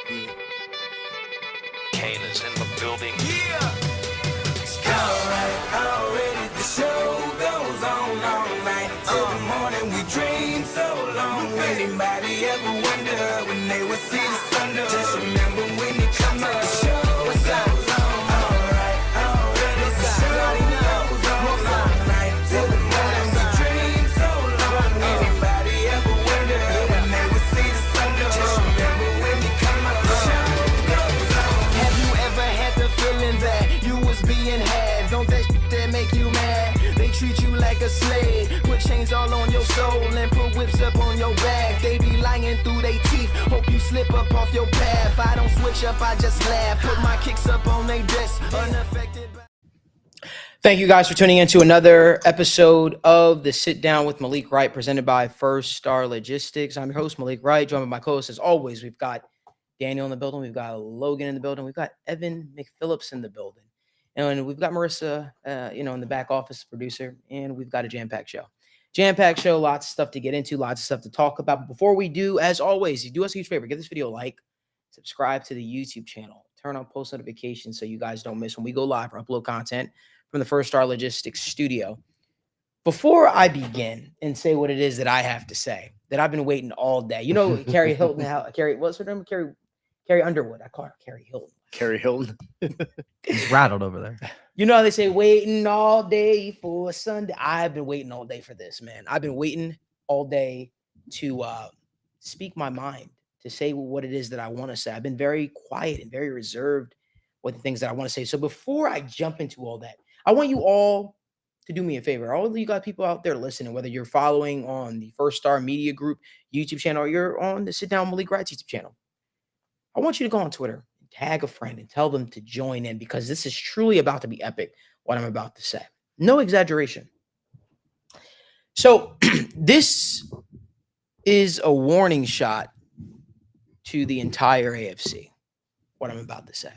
Kane is in the building. Yeah. Already the show goes on all night till the morning. We dream so long. Anybody ever wonder when they would see the sun? Just remember when you come up. The show goes on. Alright, already the show goes on all night till the morning. We dream so long. Anybody ever wonder when they would see the sun? Just remember when you come up. The show goes on. Have you ever had the feeling that you was being had? Don't that shit that make you mad? They treat you like a slave, put chains all on your soul and put whips up on your back. They be lying through they teeth, hope you slip up off your path. I don't switch up, I just laugh, put my kicks up on they desk, unaffected by... Thank you guys for tuning in to another episode of the Sit Down with Malik Wright, presented by First Star Logistics. I'm your host, Malik Wright, joined by my co-host as always. We've got Daniel in the building, we've got Logan in the building, we've got Evan McPhillips in the building. And we've got Marissa, in the back office, producer, and we've got a jam-packed show. Jam-packed show, lots of stuff to get into, lots of stuff to talk about. But before we do, as always, you do us a huge favor. Give this video a like, subscribe to the YouTube channel, turn on post notifications so you guys don't miss when we go live or upload content from the First Star Logistics studio. Before I begin and say what it is that I have to say, that I've been waiting all day. You know, Carrie Hilton, what's her name? Carrie Underwood. I call her Carrie Hilton. Carrie Hilton. He's rattled over there. You know how they say waiting all day for Sunday? I've been waiting all day for this, man. I've been waiting all day to speak my mind, to say what it is that I want to say. I've been very quiet and very reserved with the things that I want to say. So before I jump into all that, I want you all to do me a favor. All of you got people out there listening, whether you're following on the First Star Media Group YouTube channel or you're on the Sit Down with Malik Wright's YouTube channel. I want you to go on Twitter, tag a friend, and tell them to join in, because this is truly about to be epic, what I'm about to say. No exaggeration. So this is a warning shot to the entire AFC, what I'm about to say.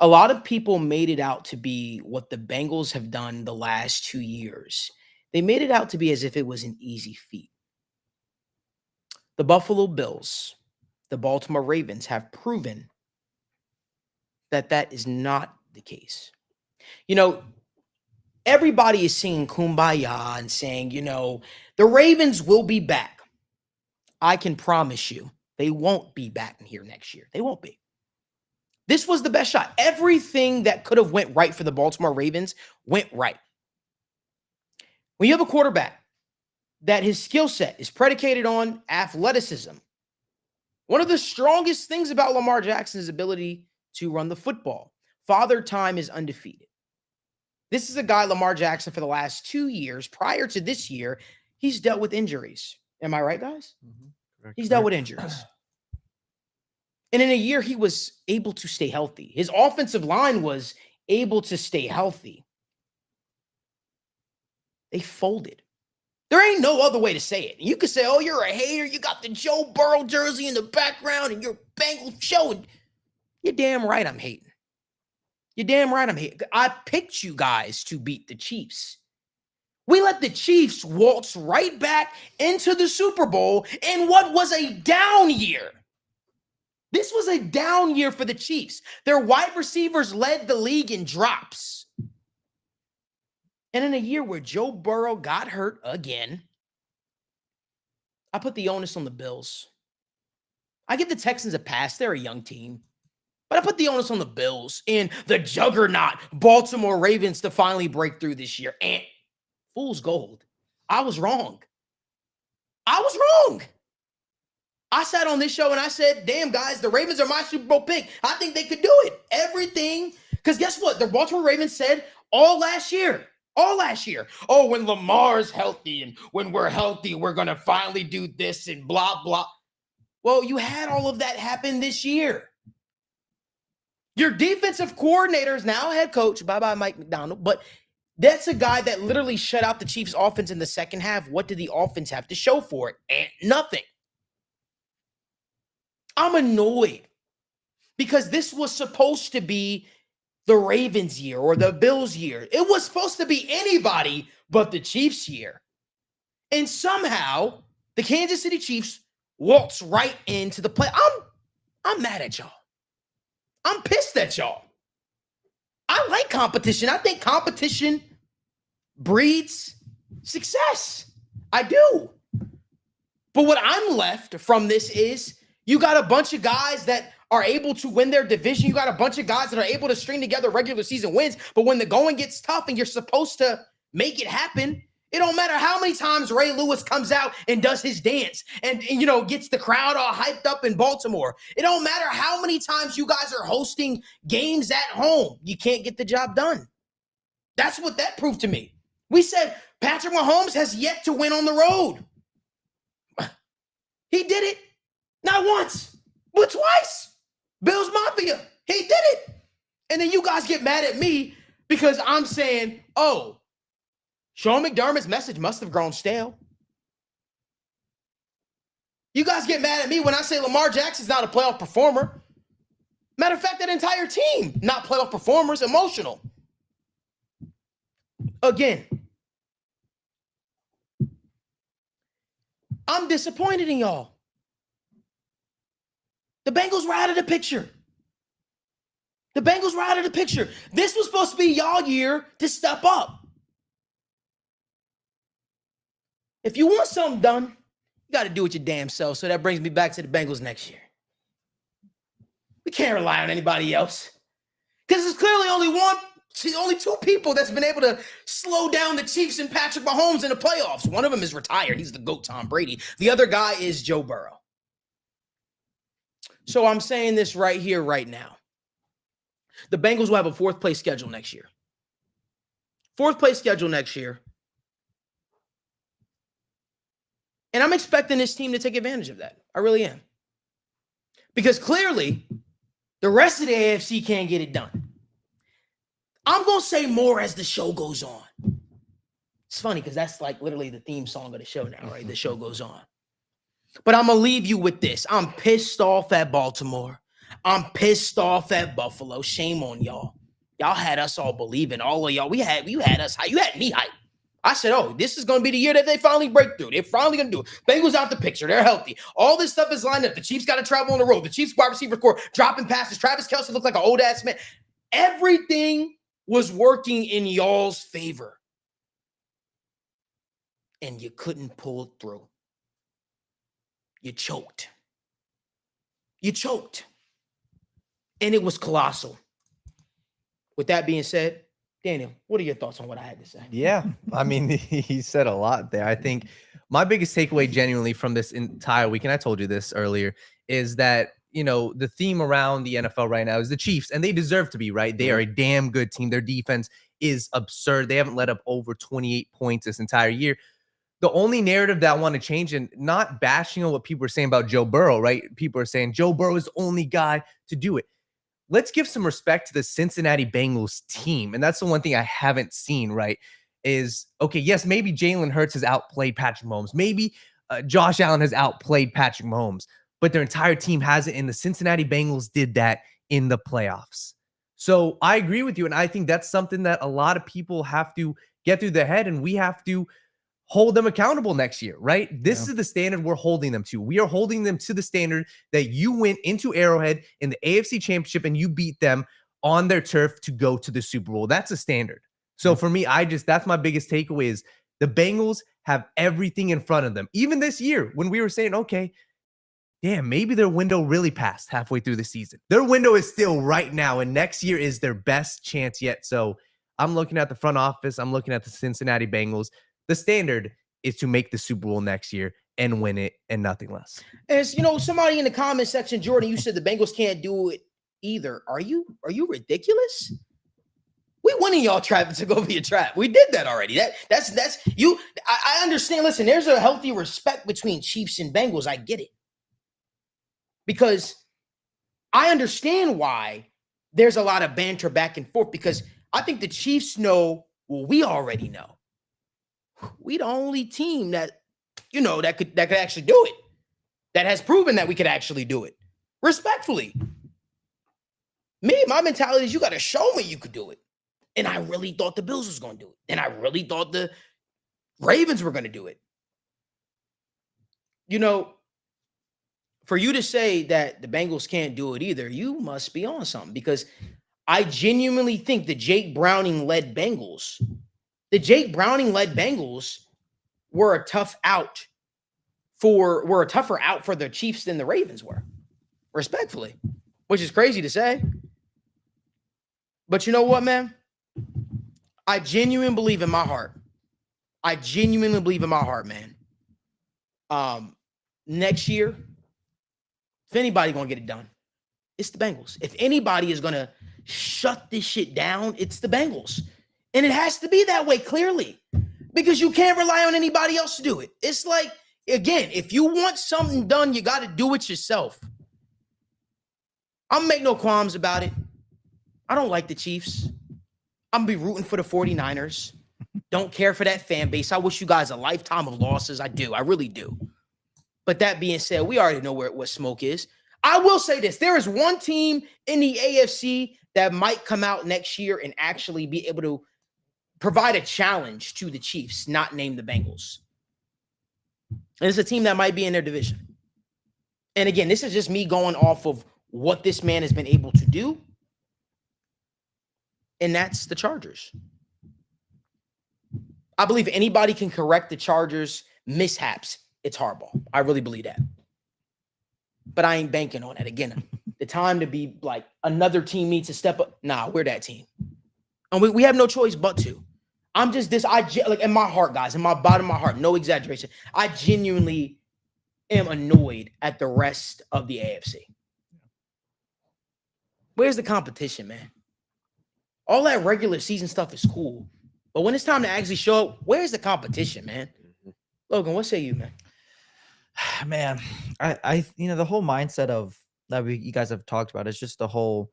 A lot of people made it out to be what the Bengals have done the last 2 years. They made it out to be as if it was an easy feat. The Buffalo Bills, the Baltimore Ravens have proven that that is not the case. You know, everybody is singing Kumbaya and saying, the Ravens will be back. I can promise you they won't be back in here next year. They won't be. This was the best shot. Everything that could have went right for the Baltimore Ravens went right. When you have a quarterback that his skill set is predicated on athleticism, one of the strongest things about Lamar Jackson's ability to run the football. Father Time is undefeated. This is a guy, Lamar Jackson, for the last 2 years, prior to this year, he's dealt with injuries. Am I right, guys? Mm-hmm. He's dealt with injuries. And in a year, he was able to stay healthy. His offensive line was able to stay healthy. They folded. There ain't no other way to say it. You could say, oh, you're a hater. You got the Joe Burrow jersey in the background and your Bengals showing. You're damn right I'm hating. You're damn right I'm hating. I picked you guys to beat the Chiefs. We let the Chiefs waltz right back into the Super Bowl in what was a down year. This was a down year for the Chiefs. Their wide receivers led the league in drops. And in a year where Joe Burrow got hurt again, I put the onus on the Bills. I give the Texans a pass. They're a young team. But I put the onus on the Bills and the juggernaut Baltimore Ravens to finally break through this year. And fool's gold. I was wrong. I sat on this show and I said, damn, guys, the Ravens are my Super Bowl pick. I think they could do it. Everything. Because guess what? The Baltimore Ravens said all last year. Oh, when Lamar's healthy and when we're healthy, we're going to finally do this and blah, blah. Well, you had all of that happen this year. Your defensive coordinator is now head coach. Bye-bye, Mike McDonald. But that's a guy that literally shut out the Chiefs' offense in the second half. What did the offense have to show for it? And nothing. I'm annoyed because this was supposed to be the Ravens year or the Bills year. It was supposed to be anybody but the Chiefs year. And somehow the Kansas City Chiefs waltz right into the play. I'm mad at y'all. I'm pissed at y'all. I like competition. I think competition breeds success. I do. But what I'm left from this is you got a bunch of guys that are able to win their division. You got a bunch of guys that are able to string together regular season wins. But when the going gets tough and you're supposed to make it happen, it don't matter how many times Ray Lewis comes out and does his dance and gets the crowd all hyped up in Baltimore. It don't matter how many times you guys are hosting games at home. You can't get the job done. That's what that proved to me. We said Patrick Mahomes has yet to win on the road. He did it. Not once, but twice. Bills Mafia. He did it. And then you guys get mad at me because I'm saying, oh, Sean McDermott's message must have grown stale. You guys get mad at me when I say Lamar Jackson's not a playoff performer. Matter of fact, that entire team, not playoff performers, emotional. Again, I'm disappointed in y'all. The Bengals were out of the picture. The Bengals were out of the picture. This was supposed to be y'all year to step up. If you want something done, you got to do it your damn self. So that brings me back to the Bengals next year. We can't rely on anybody else because there's clearly only two people that's been able to slow down the Chiefs and Patrick Mahomes in the playoffs. One of them is retired. He's the GOAT, Tom Brady. The other guy is Joe Burrow. So I'm saying this right here, right now. The Bengals will have a fourth place schedule next year. Fourth place schedule next year. And I'm expecting this team to take advantage of that. I really am. Because clearly, the rest of the AFC can't get it done. I'm going to say more as the show goes on. It's funny because that's like literally the theme song of the show now, right? The show goes on. But I'm going to leave you with this. I'm pissed off at Baltimore. I'm pissed off at Buffalo. Shame on y'all. Y'all had us all believing. All of y'all. You had us hype. You had me hype. I said, oh, this is going to be the year that they finally break through. They're finally going to do it. Bengals out the picture. They're healthy. All this stuff is lined up. The Chiefs got to travel on the road. The Chiefs wide receiver core dropping passes. Travis Kelce looked like an old-ass man. Everything was working in y'all's favor. And you couldn't pull it through. You choked. You choked. And it was colossal. With that being said, Daniel, what are your thoughts on what I had to say? Yeah, I mean, he said a lot there. I think my biggest takeaway genuinely from this entire week, and I told you this earlier, is that, the theme around the NFL right now is the Chiefs, and they deserve to be, right? They are a damn good team. Their defense is absurd. They haven't let up over 28 points this entire year. The only narrative that I want to change, and not bashing on what people are saying about Joe Burrow, right? People are saying Joe Burrow is the only guy to do it. Let's give some respect to the Cincinnati Bengals team. And that's the one thing I haven't seen, right? Is, okay, yes, maybe Jalen Hurts has outplayed Patrick Mahomes. Maybe Josh Allen has outplayed Patrick Mahomes. But their entire team hasn't, and the Cincinnati Bengals did that in the playoffs. So I agree with you, and I think that's something that a lot of people have to get through their head, and we have to hold them accountable next year, right? This is the standard we're holding them to. We are holding them to the standard that you went into Arrowhead in the AFC Championship and you beat them on their turf to go to the Super Bowl. That's a standard. So for me, that's my biggest takeaway is the Bengals have everything in front of them. Even this year when we were saying, okay, damn, maybe their window really passed halfway through the season. Their window is still right now, and next year is their best chance yet. So I'm looking at the front office. I'm looking at the Cincinnati Bengals. The standard is to make the Super Bowl next year and win it and nothing less. As somebody in the comment section, Jordan, you said the Bengals can't do it either. Are you ridiculous? We went in y'all trap to go be a trap. We did that already. That's you. I understand. Listen, there's a healthy respect between Chiefs and Bengals. I get it. Because I understand why there's a lot of banter back and forth, because I think the Chiefs know what we already know. We the only team that could actually do it, that has proven that we could actually do it. Respectfully. My mentality is you got to show me you could do it. And I really thought the Bills was going to do it. And I really thought the Ravens were going to do it. for you to say that the Bengals can't do it either, you must be on something, because I genuinely think the Jake Browning-led Bengals were a tougher out for the Chiefs than the Ravens were, respectfully, which is crazy to say. But you know what, man? I genuinely believe in my heart. Man. Next year, if anybody gonna get it done, it's the Bengals. If anybody is gonna shut this shit down, it's the Bengals. And it has to be that way, clearly, because you can't rely on anybody else to do it. It's like, again, if you want something done, you got to do it yourself. I'm gonna make no qualms about it. I don't like the Chiefs. I'm gonna be rooting for the 49ers. Don't care for that fan base. I wish you guys a lifetime of losses. I do. I really do. But that being said, we already know what smoke is. I will say this. There is one team in the AFC that might come out next year and actually be able to provide a challenge to the Chiefs, not named the Bengals. And it's a team that might be in their division. And again, this is just me going off of what this man has been able to do. And that's the Chargers. I believe anybody can correct the Chargers' mishaps. It's Harbaugh. I really believe that. But I ain't banking on that. Again, the time to be like another team needs to step up. Nah, we're that team. And we have no choice but to. I'm just this. Like in my heart, guys, in my bottom of my heart, no exaggeration. I genuinely am annoyed at the rest of the AFC. Where's the competition, man? All that regular season stuff is cool. But when it's time to actually show up, where's the competition, man? Logan, what say you, man? Man, I the whole mindset of that you guys have talked about is just the whole,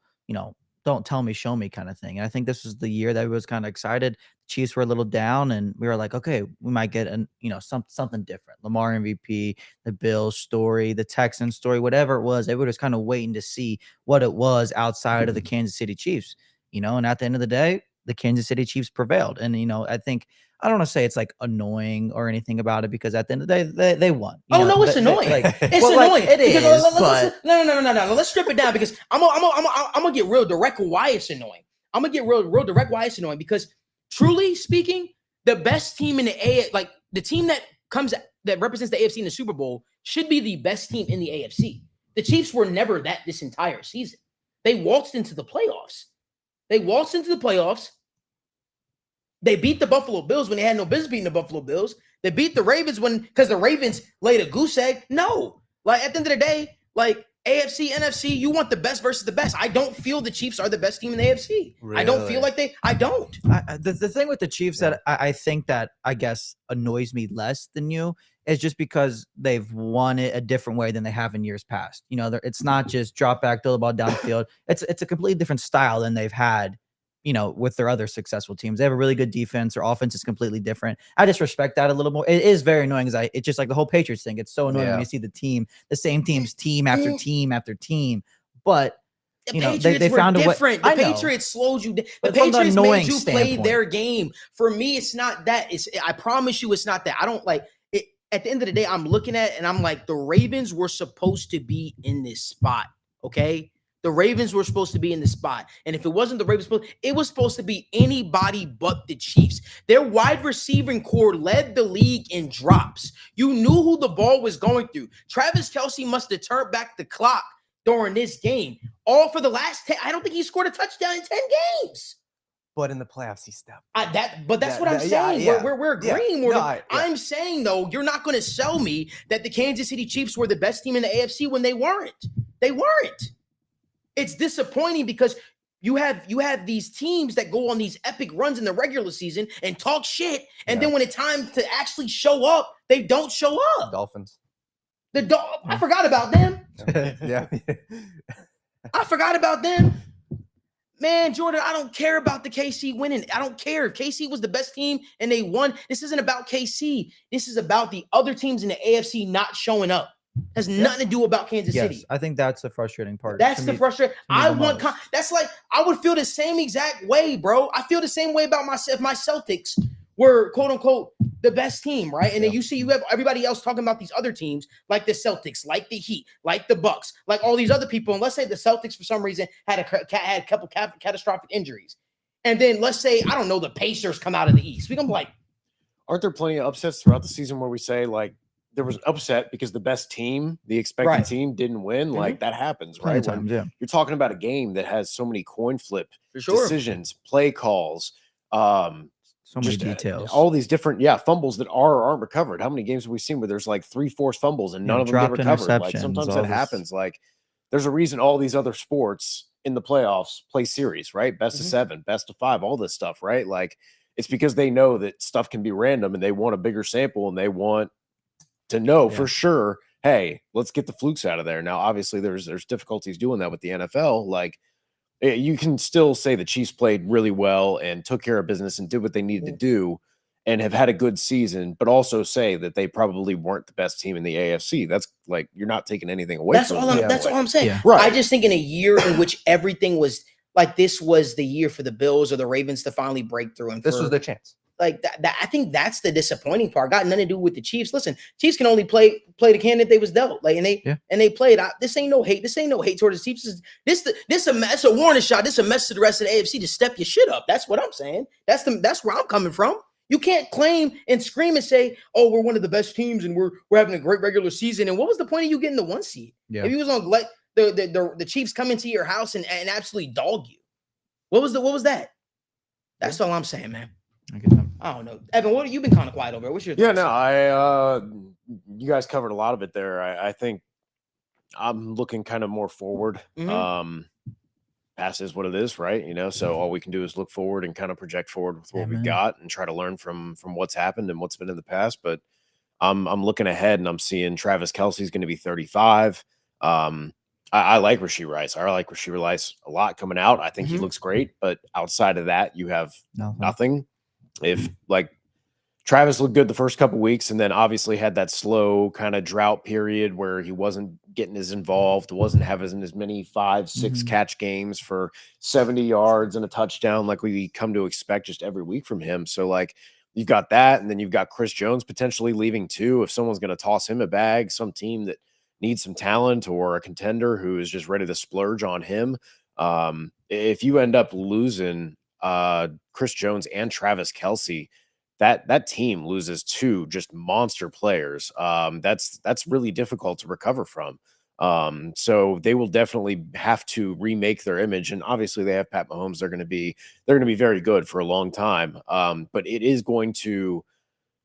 don't tell me, show me kind of thing. And I think this was the year that we was kind of excited. Chiefs were a little down, and we were like, okay, we might get something different. Lamar MVP, the Bills story, the Texans story, whatever it was. They were just kind of waiting to see what it was outside of the Kansas City Chiefs, and at the end of the day, the Kansas City Chiefs prevailed. And, I think, I don't want to say it's like annoying or anything about it, because at the end of the day, they won. It's annoying. It's annoying. It is. No. Let's strip it down, because I'm gonna get real direct why it's annoying. I'm gonna get real direct why it's annoying, because truly speaking, the best team in the like the team that represents the AFC in the Super Bowl should be the best team in the AFC. The Chiefs were never that this entire season. They waltzed into the playoffs. They beat the Buffalo Bills when they had no business beating the Buffalo Bills. They beat the Ravens because the Ravens laid a goose egg. No. Like, at the end of the day, like, AFC, NFC, you want the best versus the best. I don't feel the Chiefs are the best team in the AFC. Really? I don't feel like I don't. The thing with the Chiefs that I think that I guess annoys me less than you is just because they've won it a different way than they have in years past. It's not just drop back, throw the ball downfield. It's a completely different style than they've had, with their other successful teams. They have a really good defense. Their offense is completely different. I just respect that a little more. It is very annoying, it's just like the whole Patriots thing. It's so annoying when you see the same team's team after team after team. But they found a way. The Patriots slowed you down. The Patriots made you play their game. For me, it's not that. I promise you, it's not that. I don't like it. At the end of the day, I'm looking at it and I'm like, the Ravens were supposed to be in this spot. Okay. The Ravens were supposed to be in the spot. And if it wasn't the Ravens, it was supposed to be anybody but the Chiefs. Their wide receiving core led the league in drops. You knew who the ball was going through. Travis Kelce must have turned back the clock during this game. All for the last 10. I don't think he scored a touchdown in 10 games. But in the playoffs, he stepped. That's what I'm saying. We're agreeing. I'm saying, though, you're not going to sell me that the Kansas City Chiefs were the best team in the AFC when they weren't. They weren't. It's disappointing because you have these teams that go on these epic runs in the regular season and talk shit, and then when it's time to actually show up, they don't show up. Dolphins. I forgot about them. Yeah. I forgot about them. Man, Jordan, I don't care about the KC winning. I don't care if KC was the best team and they won. This isn't about KC. This is about the other teams in the AFC not showing up. Has nothing to do about Kansas City. I think that's the frustrating part. That's the frustrating. That's like I would feel the same exact way, bro. I feel the same way about myself. My Celtics were quote unquote the best team, right? And then you have everybody else talking about these other teams, like the Celtics, like the Heat, like the Bucks, like all these other people. And let's say the Celtics, for some reason, had a couple catastrophic injuries. And then let's say, I don't know, the Pacers come out of the East. We gonna be like, aren't there plenty of upsets throughout the season where we say, like, there was an upset because the best team, the expected team, didn't win? Like, that happens, right? Times, yeah. You're talking about a game that has so many coin flip for sure. decisions, play calls, so many details, all these different fumbles that are or aren't recovered. How many games have we seen where there's like 3/4 fumbles and none of them get recovered? Like, sometimes that happens. Like, there's a reason all these other sports in the playoffs play series, right? Best of 7, best of 5, all this stuff, right? Like, it's because they know that stuff can be random and they want a bigger sample and they want to know for sure, hey, let's get the flukes out of there. Now, obviously there's difficulties doing that with the NFL. Like, you can still say the Chiefs played really well and took care of business and did what they needed to do and have had a good season, but also say that they probably weren't the best team in the AFC. That's like, you're not taking anything away from them. That's all I'm saying. Yeah. Right. I just think in a year in which everything was like, this was the year for the Bills or the Ravens to finally break through. And This was the chance. Like that, I think that's the disappointing part. Got nothing to do with the Chiefs. Listen, Chiefs can only play the candidate they was dealt. Like, and they played. This ain't no hate. This ain't no hate towards the Chiefs. This a warning shot. This a message to the rest of the AFC to step your shit up. That's what I'm saying. That's where I'm coming from. You can't claim and scream and say, "Oh, we're one of the best teams and we're having a great regular season." And what was the point of you getting the 1 seed? Yeah. If you was on let the Chiefs come into your house and absolutely dog you. What was that? That's all I'm saying, man. I don't know. Evan, what you've been kind of quiet over there. What's your thoughts? You guys covered a lot of it there. I think I'm looking kind of more forward. Past is what it is, right? So all we can do is look forward and kind of project forward with what we've got and try to learn from what's happened and what's been in the past. But I'm looking ahead and I'm seeing Travis Kelce's going to be 35. I like Rashee Rice. I like Rashee Rice a lot coming out. I think he looks great, but outside of that, you have nothing. If like Travis looked good the first couple weeks and then obviously had that slow kind of drought period where he wasn't getting as involved, wasn't having as many 5-6 catch games for 70 yards and a touchdown like we come to expect just every week from him. So like you've got that, and then you've got Chris Jones potentially leaving too. If someone's going to toss him a bag, some team that needs some talent or a contender who is just ready to splurge on him. If you end up losing Chris Jones and Travis Kelce, that team loses 2 just monster players. That's really difficult to recover from. So they will definitely have to remake their image. And obviously they have Pat Mahomes. They're going to be very good for a long time. But it is going to,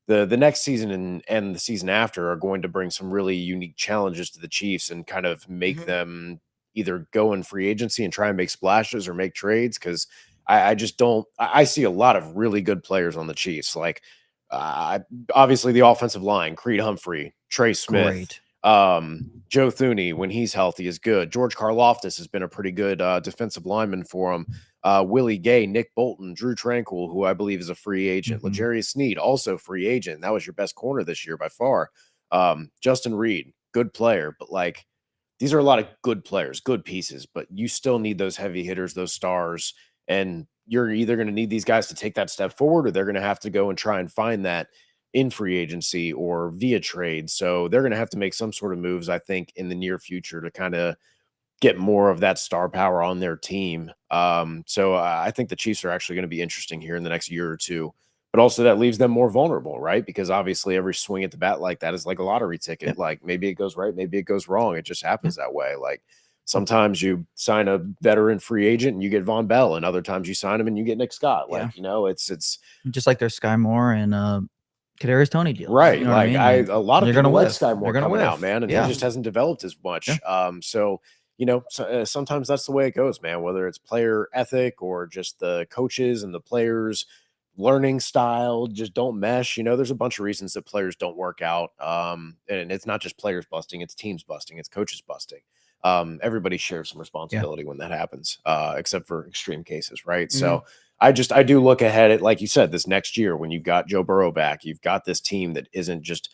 the next season and the season after are going to bring some really unique challenges to the Chiefs and kind of make them either go in free agency and try and make splashes or make trades. Cause I just don't, I see a lot of really good players on the Chiefs. Like obviously the offensive line, Creed Humphrey, Trey Smith, Joe Thuney, when he's healthy, is good. George Karlaftis has been a pretty good defensive lineman for him. Willie Gay, Nick Bolton, Drew Tranquil, who I believe is a free agent. L'Jarius Sneed, also free agent. That was your best corner this year by far. Justin Reed, good player, but like these are a lot of good players, good pieces, but you still need those heavy hitters, those stars. And you're either going to need these guys to take that step forward, or they're going to have to go and try and find that in free agency or via trade. So they're going to have to make some sort of moves, I think, in the near future to kind of get more of that star power on their team. So I think the Chiefs are actually going to be interesting here in the next year or two. But also that leaves them more vulnerable, right? Because obviously every swing at the bat like that is like a lottery ticket. Yep. Like maybe it goes right, maybe it goes wrong. It just happens that way. Like sometimes you sign a veteran free agent and you get Von Bell, and other times you sign him and you get Nick Scott. Like, it's just like there's Sky Moore and Kadarius Toney deal. Right. You know like a lot of people like Sky Moore coming whiff. out, man. And he just hasn't developed as much. So sometimes that's the way it goes, man, whether it's player ethic or just the coaches and the players learning style just don't mesh. There's a bunch of reasons that players don't work out. And it's not just players busting, it's teams busting, it's coaches busting. Everybody shares some responsibility when that happens, except for extreme cases, right? So I do look ahead at, like you said, this next year when you've got Joe Burrow back, you've got this team that isn't just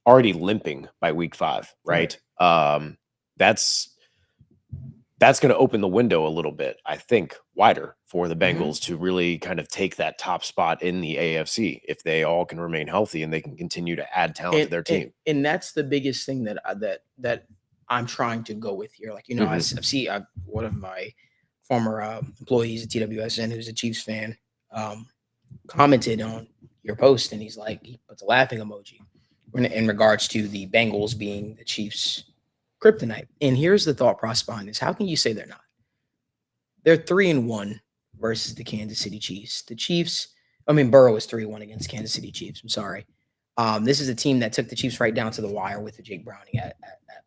already limping by week 5, right? that's going to open the window a little bit, I think, wider for the Mhm. Bengals to really kind of take that top spot in the AFC if they all can remain healthy and they can continue to add talent to their team. And that's the biggest thing that I'm trying to go with here. Like, you know, one of my former employees at TWSN, who's a Chiefs fan, commented on your post, and he puts a laughing emoji in regards to the Bengals being the Chiefs' kryptonite. And here's the thought process behind this: how can you say they're not? They're 3-1 versus the Kansas City Chiefs. Burrow is 3-1 against Kansas City Chiefs. I'm sorry. This is a team that took the Chiefs right down to the wire with the Jake Browning at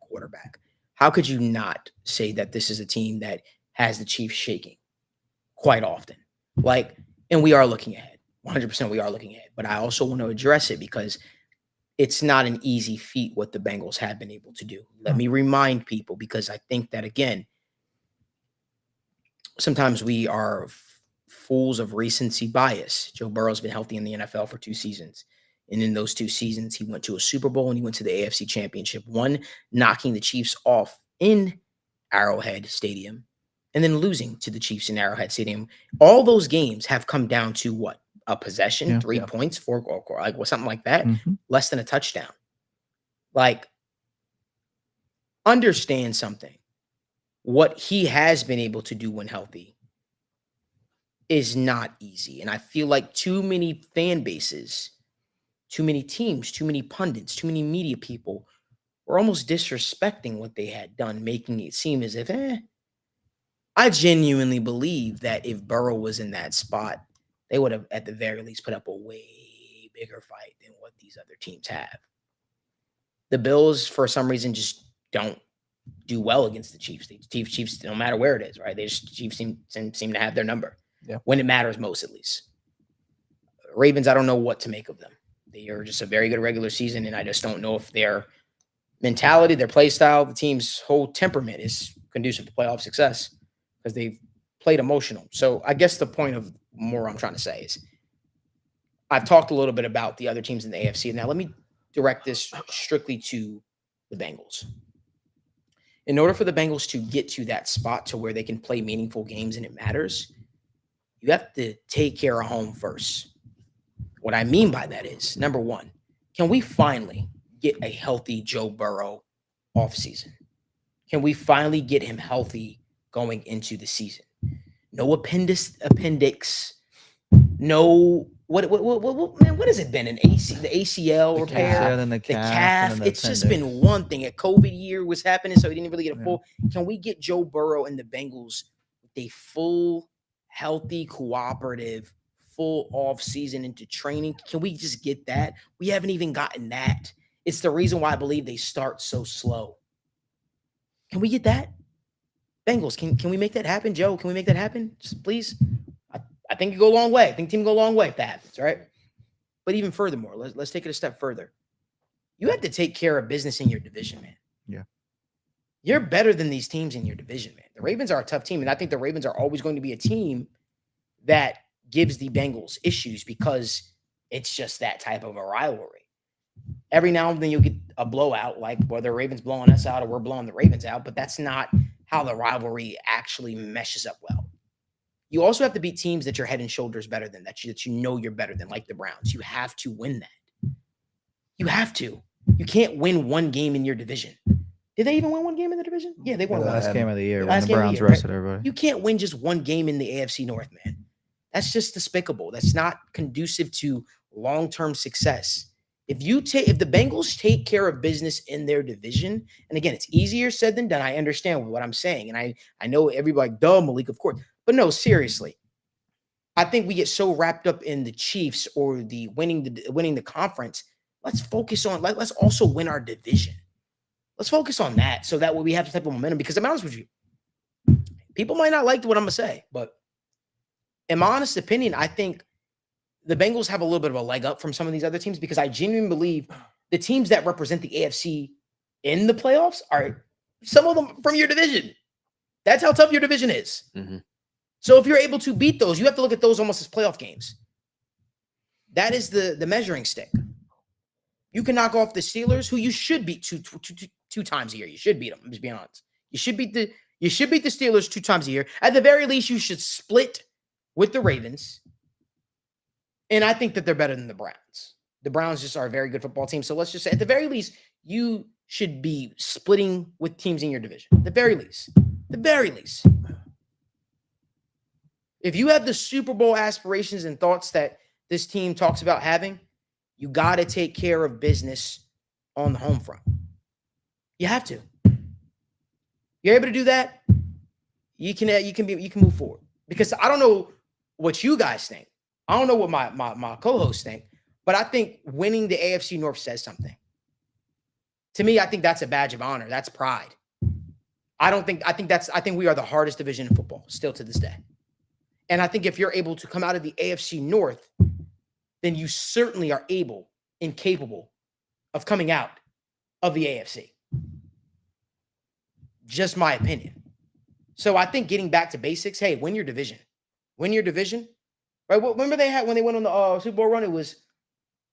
quarterback. How could you not say that this is a team that has the Chiefs shaking quite often? And we are looking ahead. 100% we are looking ahead. But I also want to address it because it's not an easy feat what the Bengals have been able to do. Let me remind people, because I think that, again, sometimes we are fools of recency bias. Joe Burrow's been healthy in the NFL for 2 seasons. And in those 2 seasons, he went to a Super Bowl and he went to the AFC Championship, one knocking the Chiefs off in Arrowhead Stadium and then losing to the Chiefs in Arrowhead Stadium. All those games have come down to what? A possession, 3 points, 4 or something like that, less than a touchdown. Understand something. What he has been able to do when healthy is not easy. And I feel like too many fan bases, too many teams, too many pundits, too many media people were almost disrespecting what they had done, making it seem as if, I genuinely believe that if Burrow was in that spot, they would have at the very least put up a way bigger fight than what these other teams have. The Bills, for some reason, just don't do well against the Chiefs. The Chiefs, no matter where it is, right? Chiefs seem to have their number when it matters most, at least. Ravens, I don't know what to make of them. They are just a very good regular season, and I just don't know if their mentality, their play style, the team's whole temperament is conducive to playoff success because they've played emotional. So I guess the point of more I'm trying to say is I've talked a little bit about the other teams in the AFC. Now let me direct this strictly to the Bengals. In order for the Bengals to get to that spot to where they can play meaningful games and it matters, you have to take care of home first. What I mean by that is, number one, can we finally get a healthy Joe Burrow offseason? Can we finally get him healthy going into the season? No appendix. No, what has it been? The ACL repair, ACL, then the calf, and then the It's just been one thing. A COVID year was happening, so he didn't really get a full. Can we get Joe Burrow and the Bengals with a full, healthy, cooperative, full off season into training? Can we just get that? We haven't even gotten that. It's the reason why I believe they start so slow. Can we get that? Bengals, can we make that happen? Joe, can we make that happen? Just please. I think you go a long way. I think team go a long way if that happens, right? But even furthermore, let's take it a step further. You have to take care of business in your division, man. Yeah. You're better than these teams in your division, man. The Ravens are a tough team, and I think the Ravens are always going to be a team that gives the Bengals issues because it's just that type of a rivalry. Every now and then you'll get a blowout, like whether Ravens blowing us out or we're blowing the Ravens out, but that's not how the rivalry actually meshes up well. You also have to beat teams that you're head and shoulders better than, that you know you're better than, like the Browns. You have to win that. You have to. You can't win one game in your division. Did they even win one game in the division? Yeah, they won The one. last game of the year when Last the game of the Browns year, rested right? everybody. You can't win just one game in the AFC North, man. That's just despicable. That's not conducive to long-term success. If the Bengals take care of business in their division, and again, it's easier said than done. I understand what I'm saying. And I know everybody, duh, Malik, of course. But no, seriously. I think we get so wrapped up in the Chiefs or the winning the conference. Let's focus on, let's also win our division. Let's focus on that so that way we have some type of momentum. Because I'm honest with you, people might not like what I'm going to say, but in my honest opinion, I think the Bengals have a little bit of a leg up from some of these other teams because I genuinely believe the teams that represent the AFC in the playoffs are some of them from your division. That's how tough your division is. Mm-hmm. So if you're able to beat those, you have to look at those almost as playoff games. That is the measuring stick. You can knock off the Steelers, who you should beat two times a year. You should beat them. I'm just being honest. You You should beat the Steelers 2 times a year. At the very least, you should split with the Ravens. And I think that they're better than the Browns. The Browns just are a very good football team. So let's just say, at the very least, you should be splitting with teams in your division. The very least. The very least. If you have the Super Bowl aspirations and thoughts that this team talks about having, you got to take care of business on the home front. You have to. You're able to do that, you can move forward. Because I don't know what you guys think. I don't know what my co-hosts think, but I think winning the AFC North says something. To me, I think that's a badge of honor. That's pride. I think we are the hardest division in football still to this day. And I think if you're able to come out of the AFC North, then you certainly are able and capable of coming out of the AFC. Just my opinion. So I think getting back to basics, hey, win your division. Win your division. Right? Well, remember when they went on the Super Bowl run, it was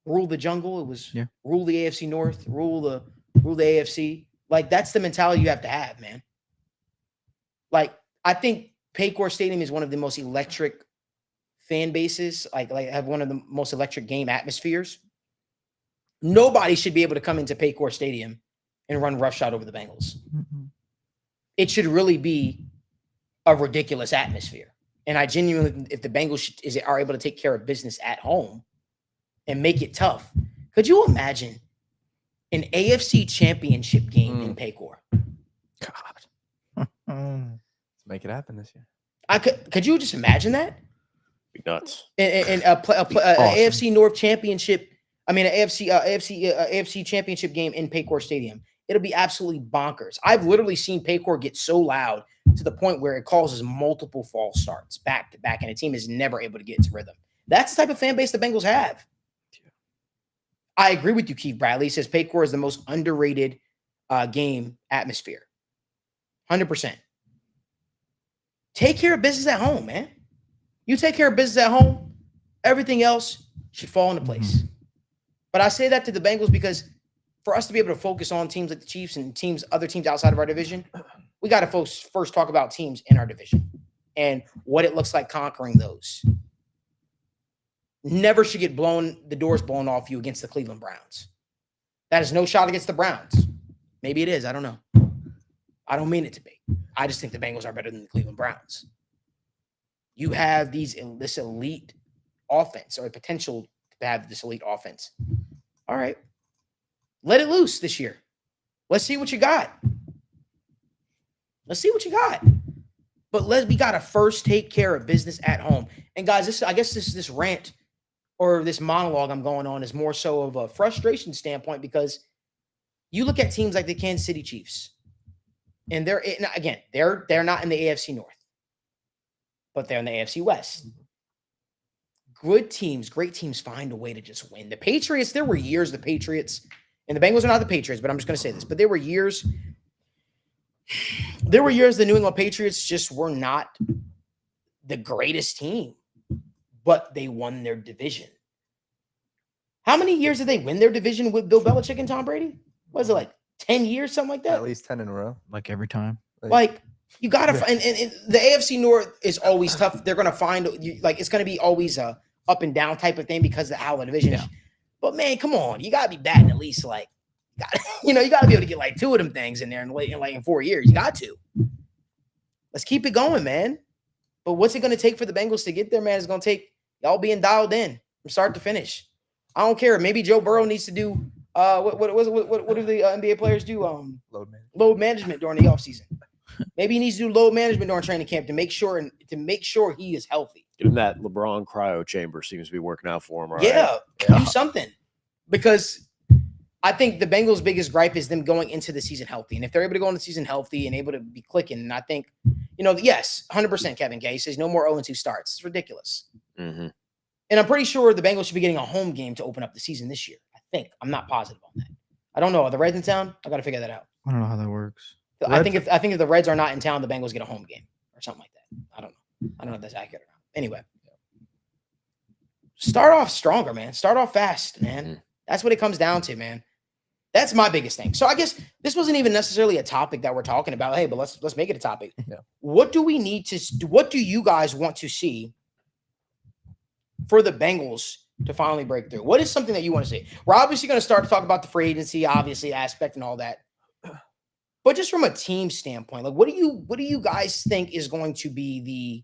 rule the jungle. It was rule the AFC North, rule the AFC. Like, that's the mentality you have to have, man. Like, I think Paycor Stadium is one of the most electric fan bases, like have one of the most electric game atmospheres. Nobody should be able to come into Paycor Stadium and run roughshod over the Bengals. Mm-hmm. It should really be a ridiculous atmosphere. And I genuinely, if the Bengals are able to take care of business at home and make it tough, could you imagine an AFC championship game in Paycor? God. Let's make it happen this year. Could you just imagine that? Be nuts. And awesome. AFC North championship, an AFC championship game in Paycor Stadium. It'll be absolutely bonkers. I've literally seen Paycor get so loud to the point where it causes multiple false starts back to back, and the team is never able to get into rhythm. That's the type of fan base the Bengals have. I agree with you, Keith Bradley. He says Paycor is the most underrated game atmosphere. 100%. Take care of business at home, man. You take care of business at home, everything else should fall into place. Mm-hmm. But I say that to the Bengals because for us to be able to focus on teams like the Chiefs and other teams outside of our division, we got to first talk about teams in our division and what it looks like conquering those. Never should get the doors blown off you against the Cleveland Browns. That is no shot against the Browns. Maybe it is. I don't know. I don't mean it to be. I just think the Bengals are better than the Cleveland Browns. You have this elite offense, or potential to have this elite offense. All right. Let it loose this year. Let's see what you got. But we got to first take care of business at home. And guys, this rant or this monologue I'm going on is more so of a frustration standpoint, because you look at teams like the Kansas City Chiefs, and they're not in the AFC North, but they're in the AFC West. Good teams, great teams find a way to just win. The Patriots, there were years the Patriots, and the Bengals are not the Patriots, but I'm just going to say this, but there were years the New England Patriots just were not the greatest team, but they won their division. How many years did they win their division with Bill Belichick and Tom Brady? Was it like 10 years, something like that? At least 10 in a row. Like every time. Like you got to find, and the AFC North is always tough. They're going to find, it's going to be always a up and down type of thing because of how the division is. But man, come on. You got to be batting at least you got to be able to get like 2 of them things in there in 4 years. You got to. Let's keep it going, man. But what's it going to take for the Bengals to get there, man? It's going to take y'all being dialed in from start to finish. I don't care. Maybe Joe Burrow needs to do what do the NBA players do? Load management during the offseason. Maybe he needs to do load management during training camp to make sure he is healthy. Get him that LeBron cryo chamber. Seems to be working out for him. Right? Yeah, do something. Because I think the Bengals' biggest gripe is them going into the season healthy. And if they're able to go into the season healthy and able to be clicking, and I think, yes, 100% Kevin Gay says no more 0-2 starts. It's ridiculous. Mm-hmm. And I'm pretty sure the Bengals should be getting a home game to open up the season this year. I think. I'm not positive on that. I don't know. Are the Reds in town? I got to figure that out. I don't know how that works. I think if the Reds are not in town, the Bengals get a home game or something like that. I don't know if that's accurate or not. Anyway, start off stronger, man. Start off fast, man. Mm-hmm. That's what it comes down to, man. That's my biggest thing. So I guess this wasn't even necessarily a topic that we're talking about. Hey, but let's make it a topic. Yeah. What do we need to? What do you guys want to see for the Bengals to finally break through? What is something that you want to see? We're obviously going to start to talk about the free agency, obviously aspect and all that. But just from a team standpoint, like what do you guys think is going to be the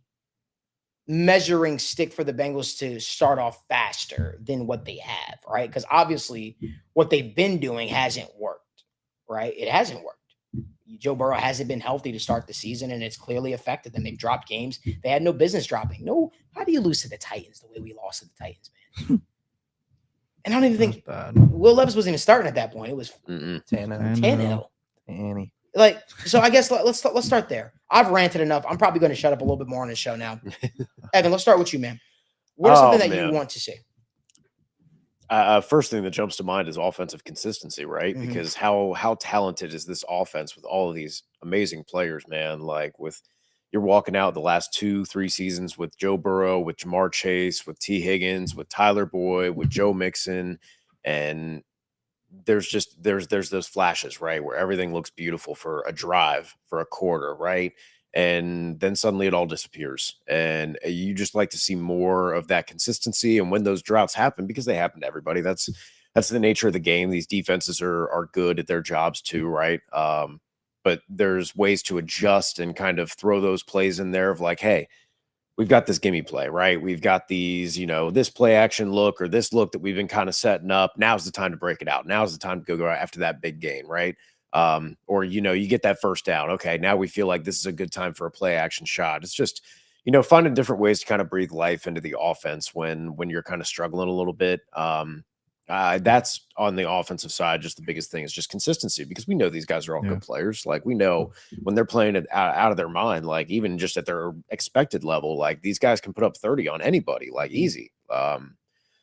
measuring stick for the Bengals to start off faster than what they have, right? Because obviously what they've been doing hasn't worked, right? It hasn't worked. Joe Burrow hasn't been healthy to start the season, and it's clearly affected them. They've dropped games they had no business dropping. No, how do you lose to the Titans the way we lost to the Titans, man? And I don't even think Will Levis wasn't even starting at that point. It was Tannehill. Annie. Like, so I guess let's start there. I've ranted enough. I'm probably going to shut up a little bit more on the show now. Evan, let's start with you, man. What is something that you want to see? First thing that jumps to mind is offensive consistency, right? Mhm. Because how talented is this offense with all of these amazing players, man? Like you're walking out the last 2-3 seasons with Joe Burrow, with Jamar Chase, with T. Higgins, with Tyler Boyd, with Joe Mixon, and there's those flashes, right, where everything looks beautiful for a drive, for a quarter, right? And then suddenly it all disappears. And you just like to see more of that consistency. And when those droughts happen, because they happen to everybody, that's the nature of the game. These defenses are good at their jobs too, right? But there's ways to adjust and kind of throw those plays in there of like, hey, we've got this gimme play, right? We've got these, this play action look or this look that we've been kind of setting up. Now's the time to break it out. Now's the time to go after that big gain, right? Or, you get that first down. Okay, now we feel like this is a good time for a play action shot. It's just, finding different ways to kind of breathe life into the offense when you're kind of struggling a little bit. That's on the offensive side. Just the biggest thing is just consistency, because we know these guys are all good players. Like, we know when they're playing it out of their mind, like even just at their expected level, like these guys can put up 30 on anybody, like easy.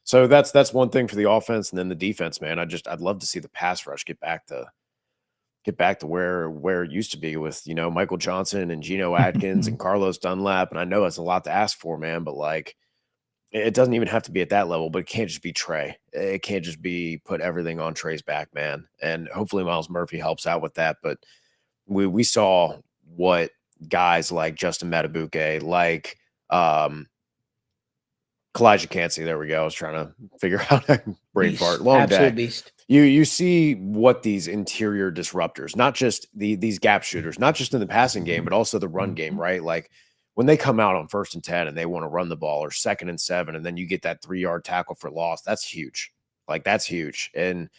So that's one thing for the offense. And then the defense, man, I'd love to see the pass rush get back to where it used to be with, Michael Johnson and Geno Atkins and Carlos Dunlap. And I know that's a lot to ask for, man, but like, it doesn't even have to be at that level, but it can't just be Trey. It can't just be put everything on Trey's back, man. And hopefully Miles Murphy helps out with that. But we saw what guys like Justin Matabuke, like Kalijah Cansey, there we go. I was trying to figure out brain fart. Long Absolute day. beast. You see what these interior disruptors, not just these gap shooters, not just in the passing game, but also the run game, right? Like when they come out on 1st and 10 and they want to run the ball, or 2nd and 7, and then you get that 3-yard tackle for loss, that's huge. Like, that's huge. And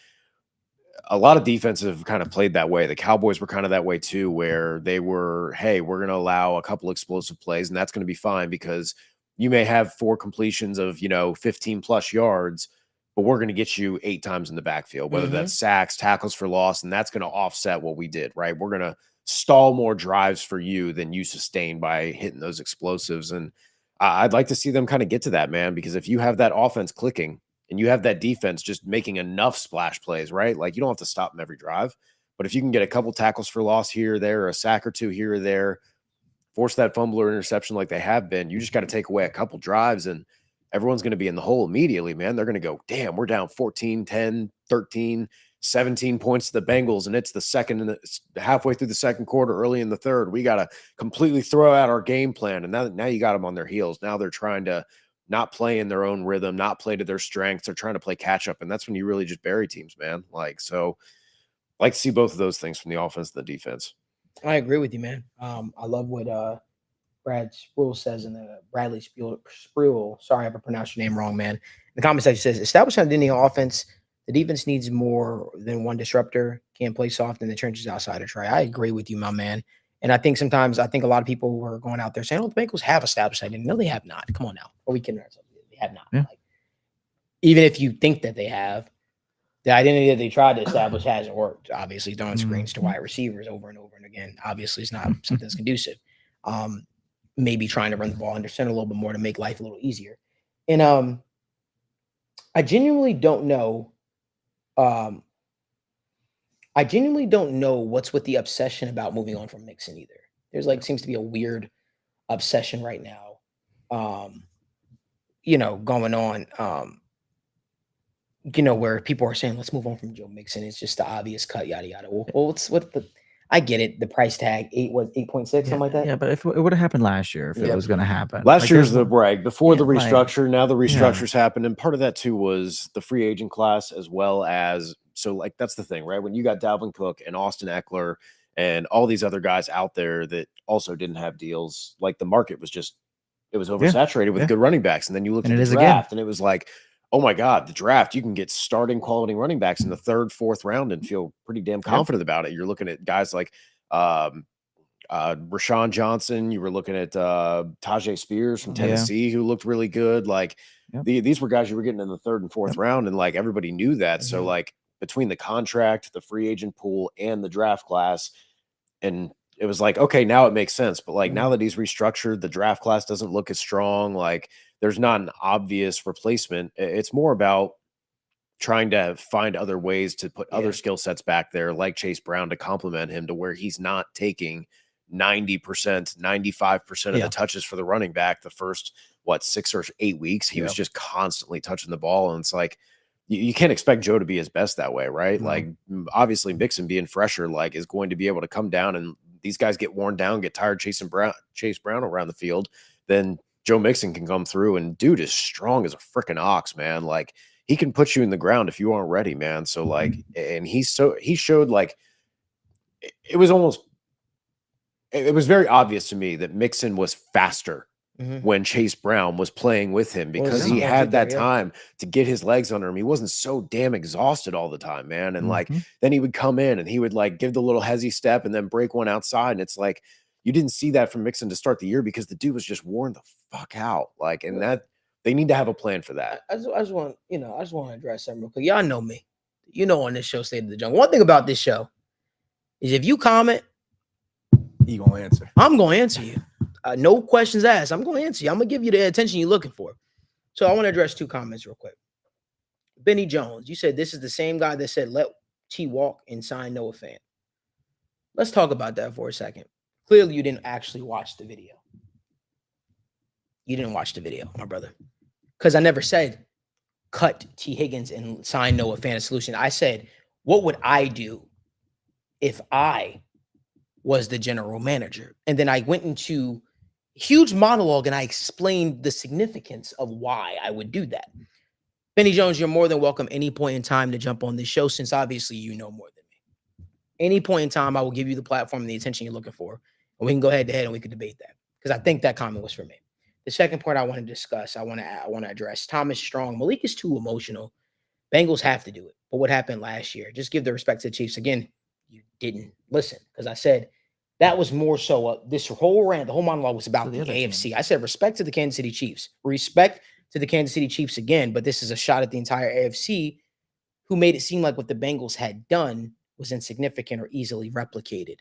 a lot of defenses have kind of played that way. The Cowboys were kind of that way too, where they were, hey, we're going to allow a couple explosive plays, and that's going to be fine because you may have 4 completions of, 15 plus yards, but we're going to get you 8 times in the backfield, whether that's sacks, tackles for loss, and that's going to offset what we did, right? We're going to stall more drives for you than you sustain by hitting those explosives. And I'd like to see them kind of get to that, man, because if you have that offense clicking and you have that defense just making enough splash plays, right? Like, you don't have to stop them every drive, but if you can get a couple tackles for loss here or there, or a sack or 2 here or there, force that fumble or interception like they have been, you just got to take away a couple drives and everyone's going to be in the hole immediately, man. They're going to go, damn, we're down 14, 10, 13, 17 points to the Bengals, and it's the second, halfway through the second quarter, early in the third. We got to completely throw out our game plan. And now you got them on their heels. Now they're trying to not play in their own rhythm, not play to their strengths. They're trying to play catch up. And that's when you really just bury teams, man. Like, so I like to see both of those things from the offense and the defense. I agree with you, man. I love what Brad Spruill says in the Bradley Spruill. Sorry if I pronounced your name wrong, man. In the comment section says, establish an identity offense. The defense needs more than one disruptor. Can't play soft in the trenches outside of try. I agree with you, my man. And I think sometimes a lot of people were going out there saying, oh, the Bengals have established identity. No, they have not. Come on now. Are we kidding ourselves? They have not. Yeah. Like, even if you think that they have, the identity that they tried to establish hasn't worked. Obviously, throwing screens to wide receivers over and over and again. Obviously, it's not something that's conducive. Maybe trying to run the ball under center a little bit more to make life a little easier. And I genuinely don't know. I genuinely don't know what's with the obsession about moving on from Mixon either. There's seems to be a weird obsession right now, going on where people are saying, let's move on from Joe Mixon. It's just the obvious cut, yada, yada. Well, I get it. The price tag, 8.6, something like that. Yeah, but if it would have happened last year, if it was going to happen. Last year's the before the yeah, like- restructure. Now the restructure's happened, and part of that too was the free agent class, as well as that's the thing, right? When you got Dalvin Cook and Austin Eckler and all these other guys out there that also didn't have deals, like the market was it was oversaturated with good running backs, and then you looked at the draft, and it was like, oh my God, the draft, you can get starting quality running backs in the 3rd, 4th round and feel pretty damn confident about it. You're looking at guys like Rashawn Johnson. You were looking at Tajay Spears from Tennessee, who looked really good. Like these were guys you were getting in the 3rd and 4th round, and like everybody knew that. So like between the contract, the free agent pool, and the draft class, and it was like, okay, now it makes sense. But like now that he's restructured, the draft class doesn't look as strong. Like there's not an obvious replacement. It's more about trying to find other ways to put other skill sets back there, like Chase Brown, to complement him to where he's not taking 90%, 95% of the touches for the running back the first, 6 or 8 weeks. He was just constantly touching the ball. And it's like, you can't expect Joe to be his best that way, right? Like obviously Mixon being fresher, like is going to be able to come down, and these guys get worn down, get tired Chase Brown around the field. Then Joe Mixon can come through, and dude is strong as a freaking ox, man. Like he can put you in the ground if you aren't ready, man. So like, and he showed like, it was very obvious to me that Mixon was faster when Chase Brown was playing with him, because he had that time to get his legs under him. He wasn't so damn exhausted all the time, man. And like, then he would come in and he would like give the little hezzy step and then break one outside. And it's like, you didn't see that from Mixon to start the year because the dude was just worn the fuck out. Like, and that they need to have a plan for that. I just want to address something real quick. Y'all know me. On this show, State of the Jungle. One thing about this show is if you comment, You gonna answer. I'm going to answer you. No questions asked. I'm going to answer you. I'm going to give you the attention you're looking for. So I want to address 2 comments real quick. Benny Jones, you said this is the same guy that said let T walk and sign Noah Fant. Let's talk about that for a second. Clearly, you didn't actually watch the video. You didn't watch the video, my brother. Because I never said cut T. Higgins and sign Noah Fant a solution. I said, what would I do if I was the general manager? And then I went into huge monologue and I explained the significance of why I would do that. Benny Jones, you're more than welcome any point in time to jump on this show, since obviously you know more than me. Any point in time, I will give you the platform and the attention you're looking for. And we can go head to head and we can debate that, because I think that comment was for me. The second point I want to discuss, I want to address Thomas Strong. Malik is too emotional. Bengals have to do it. But what happened last year? Just give the respect to the Chiefs. Again, you didn't listen, because I said that was more so this whole rant, the whole monologue was about the AFC. I said respect to the Kansas City Chiefs. Respect to the Kansas City Chiefs again, but this is a shot at the entire AFC, who made it seem like what the Bengals had done was insignificant or easily replicated.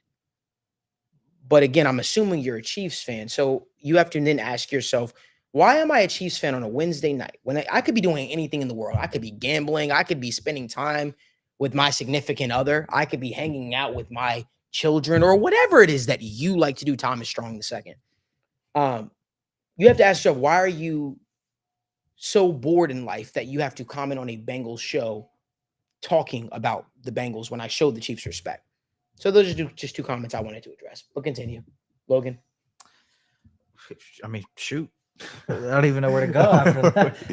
But again, I'm assuming you're a Chiefs fan, so you have to then ask yourself, why am I a Chiefs fan on a Wednesday night when I could be doing anything in the world? I could be gambling. I could be spending time with my significant other. I could be hanging out with my children, or whatever it is that you like to do, Thomas Strong II. You have to ask yourself, why are you so bored in life that you have to comment on a Bengals show talking about the Bengals when I showed the Chiefs respect? So those are just 2 comments I wanted to address. But continue. Logan. I mean, shoot. I don't even know where to go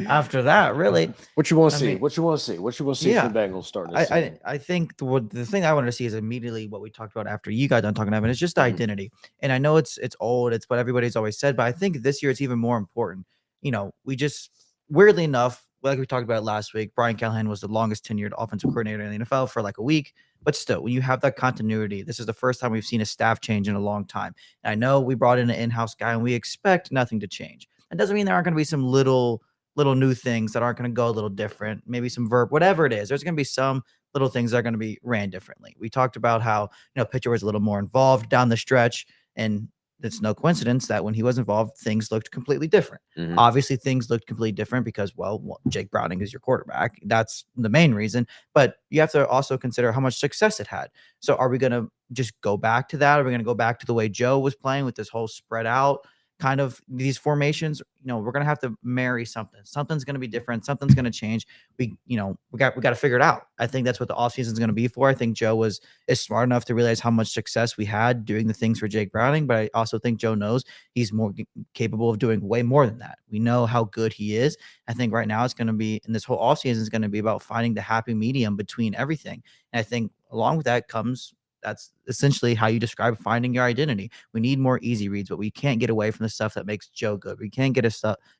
after that, really. What you want to see? What you want to see? What you want to see from the Bengals starting this season? I think the thing I wanted to see is immediately what we talked about after you got done talking about it. It's just the identity. And I know it's old. It's what everybody's always said. But I think this year it's even more important. We just, weirdly enough, like we talked about last week, Brian Callahan was the longest tenured offensive coordinator in the NFL for like a week. But still, when you have that continuity, this is the first time we've seen a staff change in a long time. And I know we brought in an in-house guy and we expect nothing to change. It doesn't mean there aren't going to be some little new things that aren't going to go a little different. Maybe some whatever it is. There's going to be some little things that are going to be ran differently. We talked about how, Pitcher was a little more involved down the stretch, and it's no coincidence that when he was involved, things looked completely different. Obviously, things looked completely different because, well, Jake Browning is your quarterback. That's the main reason. But you have to also consider how much success it had. So are we going to just go back to that? Are we going to go back to the way Joe was playing with this whole spread out kind of these formations, we're going to have to marry something. Something's going to be different. Something's going to change. We got to figure it out. I think that's what the offseason is going to be for. I think Joe is smart enough to realize how much success we had doing the things for Jake Browning, but I also think Joe knows he's more capable of doing way more than that. We know how good he is. I think right now it's going to be, and this whole offseason is going to be about finding the happy medium between everything. And I think along with that comes, that's essentially how you describe finding your identity. We need more easy reads, but we can't get away from the stuff that makes Joe good. We can't get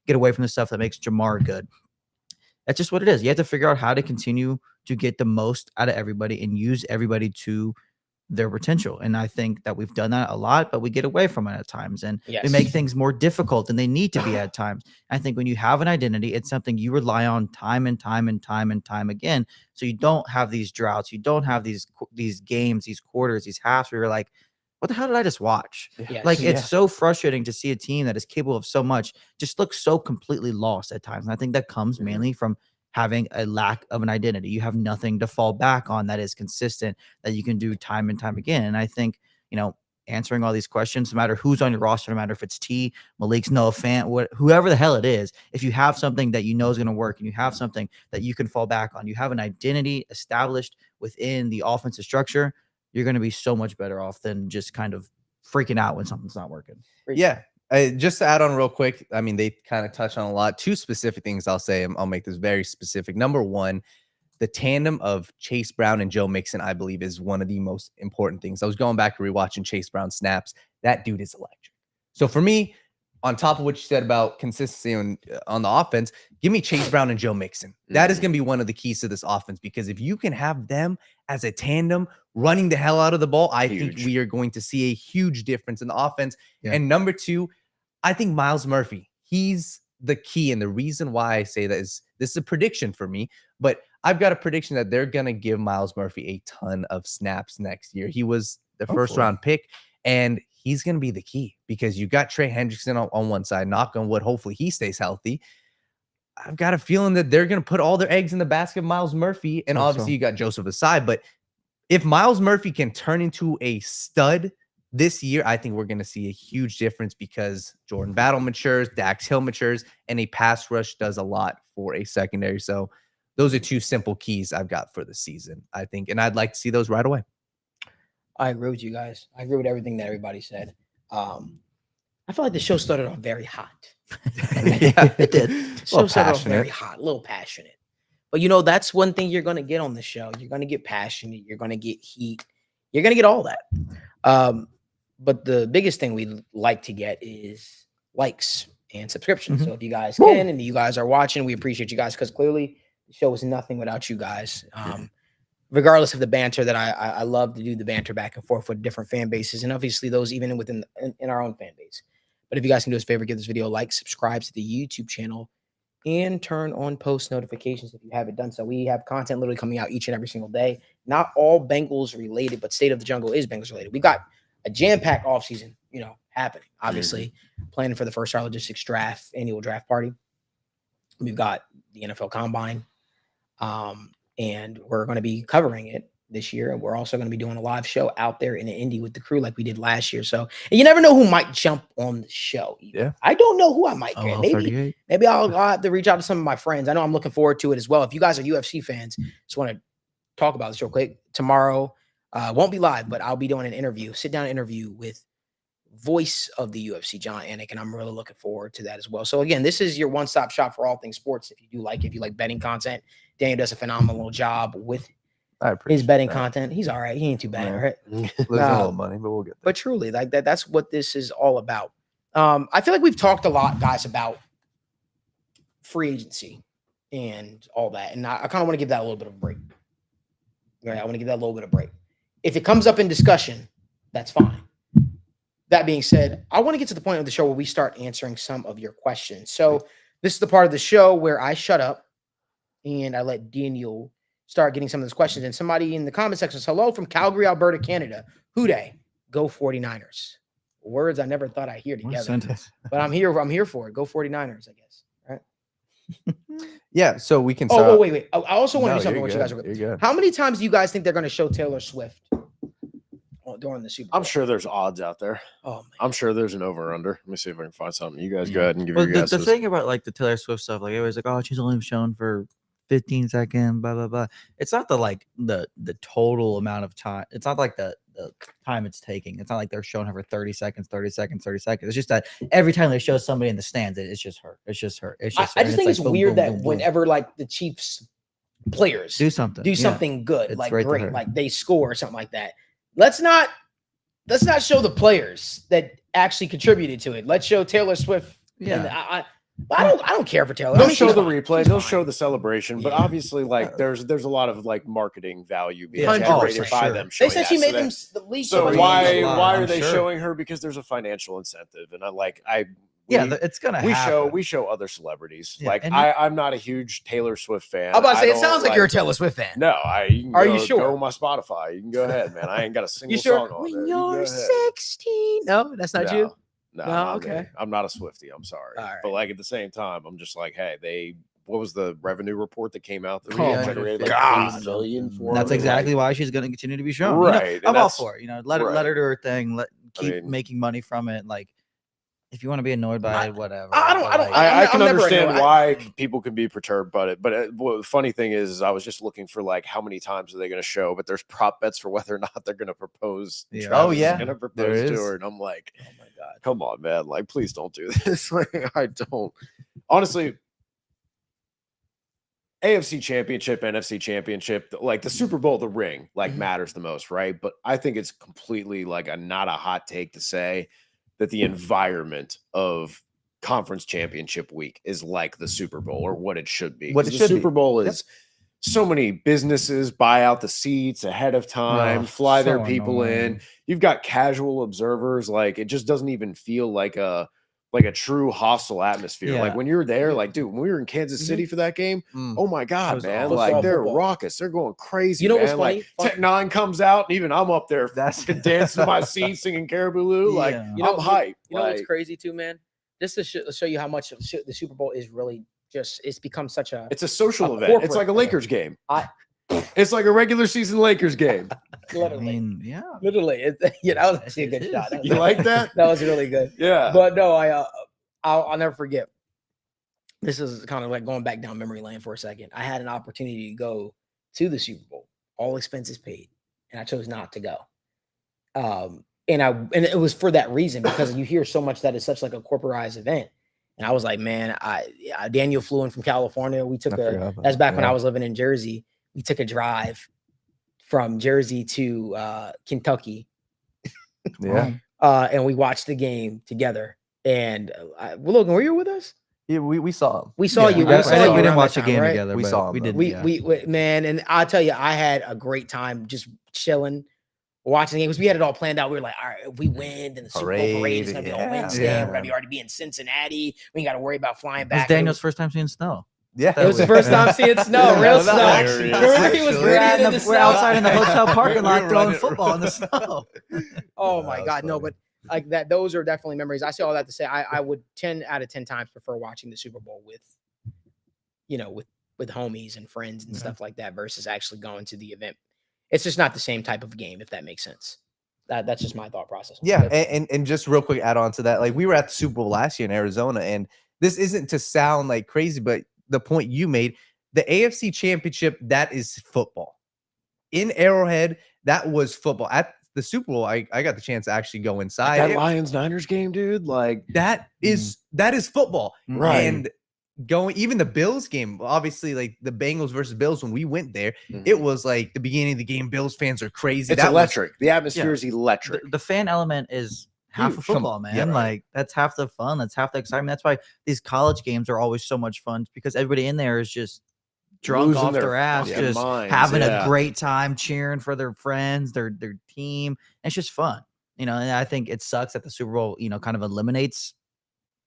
away from the stuff that makes Jamar good. That's just what it is. You have to figure out how to continue to get the most out of everybody and use everybody to their potential. And I think that we've done that a lot, but we get away from it at times, and we make things more difficult than they need to be at times. I think when you have an identity, it's something you rely on time and time and time and time again. So you don't have these droughts. You don't have these games, these quarters, these halves where you're like, what the hell did I just watch? Like, it's so frustrating to see a team that is capable of so much just look so completely lost at times. And I think that comes mainly from having a lack of an identity. You have nothing to fall back on that is consistent, that you can do time and time again. And I think, answering all these questions, no matter who's on your roster, no matter if it's T, Malik's Noah Fant, whoever the hell it is, if you have something that you know is going to work and you have something that you can fall back on, you have an identity established within the offensive structure, you're going to be so much better off than just kind of freaking out when something's not working. Yeah. Just to add on real quick, I mean, they kind of touched on a lot. Two specific things I'll say. I'll make this very specific. Number one, the tandem of Chase Brown and Joe Mixon, I believe, is one of the most important things. I was going back and rewatching Chase Brown snaps. That dude is electric. So for me, on top of what you said about consistency on the offense, give me Chase Brown and Joe Mixon. That is going to be one of the keys to this offense, because if you can have them as a tandem running the hell out of the ball, I think we are going to see a huge difference in the offense. Yeah. And number two, I think Myles Murphy, he's the key. And the reason why I say that is this is a prediction for me, but I've got a prediction that they're going to give Myles Murphy a ton of snaps next year. He was the first round pick, and he's going to be the key, because you got Trey Hendrickson on one side, knock on wood. Hopefully he stays healthy. I've got a feeling that they're going to put all their eggs in the basket of Myles Murphy. And obviously you got Joseph aside, but if Myles Murphy can turn into a stud this year, I think we're going to see a huge difference, because Jordan Battle matures, Dax Hill matures, and a pass rush does a lot for a secondary. So those are two simple keys I've got for the season, I think, and I'd like to see those right away. I agree with you guys. I agree with everything that everybody said. I feel like the show started off very hot. Yeah, it did. The show started off very hot, a little passionate. But that's one thing you're going to get on the show. You're going to get passionate. You're going to get heat. You're going to get all that. But the biggest thing we like to get is likes and subscriptions. So if you guys can, and you guys are watching, we appreciate you guys, because clearly the show is nothing without you guys. Regardless of the banter that I love to do, the banter back and forth with different fan bases, and obviously those even within in our own fan base. But if you guys can do us a favor, give this video a like, subscribe to the YouTube channel, and turn on post notifications if you haven't done so. We have content literally coming out each and every single day. Not all Bengals related, but State of the Jungle is Bengals related. We got a jam-packed offseason, happening. Obviously, planning for the First Star Logistics annual draft party. We've got the NFL Combine, and we're going to be covering it this year. And we're also going to be doing a live show out there in the Indy with the crew like we did last year. So, and you never know who might jump on the show either. Yeah. I don't know who I might get. Maybe I'll have to reach out to some of my friends. I know I'm looking forward to it as well. If you guys are UFC fans, just want to talk about this real quick. Tomorrow, won't be live, but I'll be doing an interview, sit-down interview with voice of the UFC, John Anik, and I'm really looking forward to that as well. So again, this is your one-stop shop for all things sports. If you like betting content, Daniel does a phenomenal job with his betting content. He's all right. He ain't too bad, right? Losing a little money, but we'll get there. But truly, like that's what this is all about. I feel like we've talked a lot, guys, about free agency and all that, and I kind of want to give that a little bit of a break. Right? I want to give that a little bit of a break. If it comes up in discussion, that's fine. That being said, I want to get to the point of the show where we start answering some of your questions. So this is the part of the show where I shut up and I let Daniel start getting some of those questions. And somebody in the comment section says, hello from Calgary, Alberta, Canada. Who dey? Go 49ers. Words I never thought I'd hear together. But I'm here for it. Go 49ers, I guess. Right? Yeah, so we can start. Wait. I also want to do something with you guys. How many times do you guys think they're going to show Taylor Swift? during the Super Bowl. I'm sure there's odds out there. Oh man. I'm sure there's an over/under. Let me see if I can find something. You guys go Yeah. ahead and give Well, your the guesses. thing about like the Taylor Swift stuff, like it was like, oh, she's only shown for 15 seconds, blah blah blah. It's not the total amount of time. It's not like the time it's taking. It's not like they're showing her for 30 seconds, 30 seconds, 30 seconds. It's just that every time they show somebody in the stands, it's just her. It's just her. It's just. I her. just And think like it's boom, weird boom, that boom, boom. whenever like the Chiefs players do something, do something good, It's like right to great, her. like they score or something like that. Let's not show the players that actually contributed to it. Let's show Taylor Swift. Yeah. But I don't care for Taylor. I They'll mean, show she's the fine. replay. She's They'll fine. show the celebration. But Yeah. obviously, like there's a lot of like marketing value being Yeah. generated Oh, for by sure. them. They showing said that. she So made that- them the least. So Somebody why needs a lot, are I'm they sure. showing her? Because there's a financial incentive, and It's gonna happen. we show other celebrities. Yeah, Like and I'm not a huge Taylor Swift fan. I'm about to say it don't, sounds like you're a Taylor Swift fan. No, you can Are go, you sure? Go on my Spotify. You can go ahead, man. I ain't got a single You sure? song on When there. You go you're ahead. 16. No, that's not you. No, No, not okay. me. I'm not a Swiftie. I'm sorry. All right. But like at the same time, I'm just like, hey, what was the revenue report that came out that Oh, we my generated like God. 3 million for? That's her? exactly Like, why she's going to continue to be shown. Right, You and know, I'm all that's- for it. You know, let her right. do her thing. Keep mean- making money from it. Like, if you want to be annoyed by it, whatever. I don't- But, I don't- like, I I'm can never understand annoyed. why people can be perturbed by it, but well, the funny thing is, I was just looking for like how many times are they going to show, but there's prop bets for whether or not they're going to propose. Yeah. Travis Oh, yeah, is going to there propose to is. her, and I'm like, Oh my God. come on, man, like please don't do this. Like, I don't honestly. AFC Championship, NFC Championship, like the Super Bowl, the ring, like matters the most, right? But I think it's completely like not a hot take to say that the environment of conference championship week is like the Super Bowl or what it should be. What 'Cause it the should be. Super Bowl Yep. is so many businesses buy out the seats ahead of time, fly their so people in. annoying. You've got casual observers, like it just doesn't even feel like a true hostile atmosphere. Like Yeah. when you're there, like dude, when we were in Kansas City for that game, Mm. oh my god, was man! awesome. Like they're Football. raucous, they're going crazy. You know what's man. funny? Like Tech Nine comes out, and even I'm up there, That's- dancing to my seat, singing Caribou Lou. Like Yeah. You know- I'm hyped. You know what's Like, crazy too, man? Just to show you how much the Super Bowl is really just, it's become such a, it's a social A event. It's corporate like a event. Lakers game. I- It's like a regular season Lakers game. I literally, mean, yeah. literally. Yeah, that was actually a good It shot. is. That was- You like that? That was really good. Yeah. But no, I'll never forget. This is kind of like going back down memory lane for a second. I had an opportunity to go to the Super Bowl, all expenses paid, and I chose not to go. And it was for that reason, because you hear so much that it's such like a corporatized event. And I was like, man, Daniel flew in from California. We took I forgot about that's that, back when yeah. I was living in Jersey. We took a drive from Jersey to Kentucky, Yeah. and we watched the game together. And Logan, were you with us? Yeah, we saw him. We saw Yeah, you. I- We saw I- you. we around didn't that watch the time, game right? together. We but saw him, We though. did. We, yeah. we man, and I'll tell you, I had a great time just chilling, watching the games. We had it all planned out. We were like, all right, if we win, then the Super Bowl parade is Parade, gonna be on yeah, Wednesday. yeah. We're gonna be already be in Cincinnati. We ain't got to worry about flying It was back. Daniel's first time seeing snow. Yeah. It was the first time seeing snow, real that snow. was Remember he was actually- gritty in the We're snow? outside in the hotel parking We lot were throwing running- football in the snow. Oh That my was God, no, funny. but like that, those are definitely memories. I say all that to say I would 10 out of 10 times prefer watching the Super Bowl with, with homies and friends and Yeah. stuff like that versus actually going to the event. It's just not the same type of game, if that makes sense. That's just my thought process. Yeah, But- and just real quick add on to that, like we were at the Super Bowl last year in Arizona, and this isn't to sound like crazy, but the point you made, the AFC Championship, that is football. In Arrowhead, that was football. At the Super Bowl, I got the chance to actually go inside. that It- Lions Niners game, dude. Like that is football. Right. And going even the Bills game, obviously, like the Bengals versus Bills, when we went there, it was like the beginning of the game. Bills fans are crazy. it's That was- electric. The atmosphere is electric. The fan element is half of Huge. Come football, on. man. Yeah, right. Like that's half the fun. That's half the excitement. That's why these college games are always so much fun, because everybody in there is just drunk Losing off their their ass, fucking just minds, having yeah. a great time, cheering for their friends, their team. It's just fun, and I think it sucks that the Super Bowl, kind of eliminates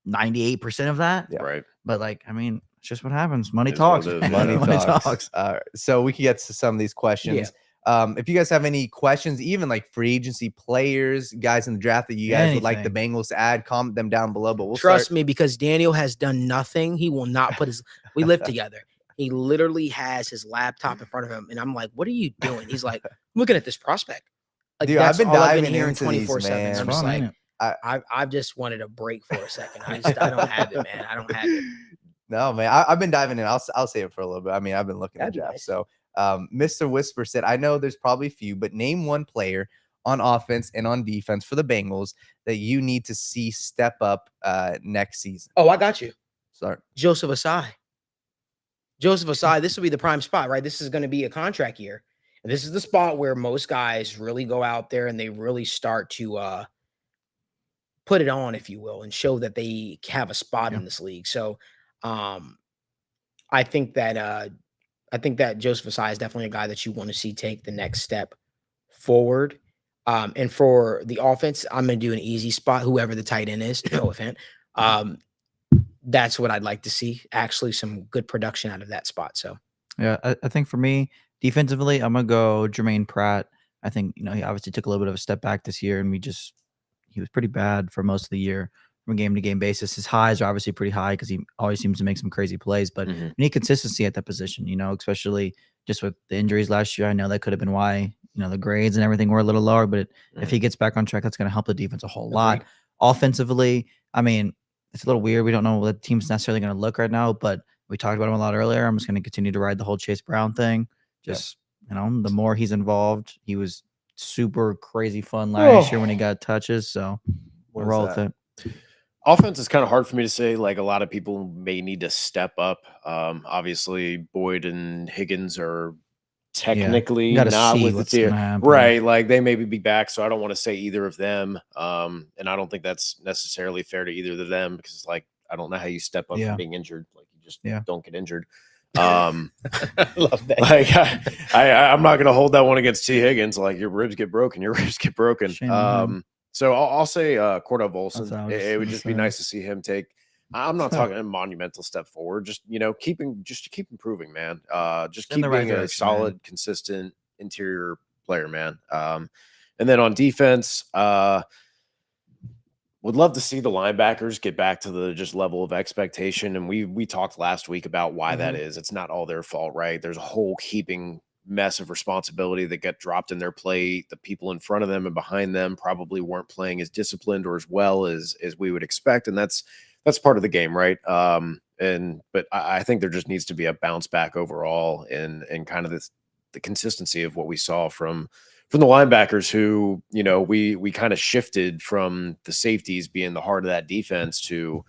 98% of that. Yeah. Right. But like, I mean, it's just what happens. Money It is what talks. it is, man. yeah. Money talks. All right, so we can get to some of these questions. If you guys have any questions, even like free agency players, guys in the draft that you guys would like the Bengals to add, comment them down below. But we'll Trust start. me, because Daniel has done nothing. He will not put his. We live together. He literally has his laptop in front of him, and I'm like, "What are you doing?" He's like, "I'm looking at this prospect." Like Dude, that's I've been all I've been diving hearing into these, 24/7. man. I'm It's just fun, like, ain't it? I've just wanted a break for a second. I don't have it, man. I don't have it. No, man, I've been diving in. I'll save it for a little bit. I mean, I've been looking at That'd be Jeff. nice. So, Mr. Whisper said, I know there's probably a few, but name one player on offense and on defense for the Bengals that you need to see step up next season. Oh, I got you. Sorry. Joseph Asai. Joseph Asai, this will be the prime spot, right? This is going to be a contract year. And this is the spot where most guys really go out there and they really start to put it on, if you will, and show that they have a spot in this league. So I think that Joseph Asai is definitely a guy that you want to see take the next step forward. And for the offense, I'm going to do an easy spot, whoever the tight end is. No offense. That's what I'd like to see. Actually, some good production out of that spot. So, Yeah, I think for me, defensively, I'm gonna go Jermaine Pratt. I think he obviously took a little bit of a step back this year, and he was pretty bad for most of the year from a game to game basis. His highs are obviously pretty high because he always seems to make some crazy plays, but we need consistency at that position. Especially just with the injuries last year. I know that could have been why the grades and everything were a little lower, but if he gets back on track, that's going to help the defense a whole lot. Offensively, I mean, it's a little weird. We don't know what the team's necessarily going to look right now, but we talked about him a lot earlier. I'm just going to continue to ride the whole Chase Brown thing. Just, the more he's involved, he was super crazy fun last year when he got touches. So we'll roll with it. Offense is kind of hard for me to say. Like, a lot of people may need to step up. Obviously, Boyd and Higgins are technically not with the tier, right? Like, they maybe be back, so I don't want to say either of them. And I don't think that's necessarily fair to either of them because, like, I don't know how you step up from being injured. Like, you just don't get injured. I love that. Like, I'm not going to hold that one against T. Higgins. Like, your ribs get broken. So I'll say Cordell Volson. It would just be nice to see him take. I'm not talking a monumental step forward. Just keep improving, man. Just keep being a solid, consistent interior player, man. And then on defense, would love to see the linebackers get back to the just level of expectation. And we talked last week about why that is. It's not all their fault, right? There's a whole heaping mess of responsibility that got dropped in their plate. The people in front of them and behind them probably weren't playing as disciplined or as well as we would expect. And that's part of the game, right? But I think there just needs to be a bounce back overall and kind of the consistency of what we saw from the linebackers who, we kind of shifted from the safeties being the heart of that defense to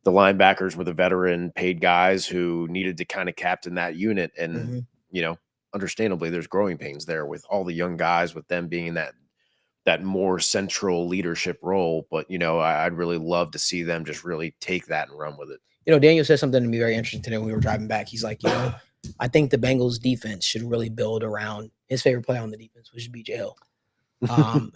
the linebackers were the veteran paid guys who needed to kind of captain that unit. And, understandably, there's growing pains there with all the young guys, with them being in that more central leadership role. But, I'd really love to see them just really take that and run with it. Daniel said something to me very interesting today when we were driving back. He's like, I think the Bengals defense should really build around his favorite player on the defense, which is BJ Hill. No,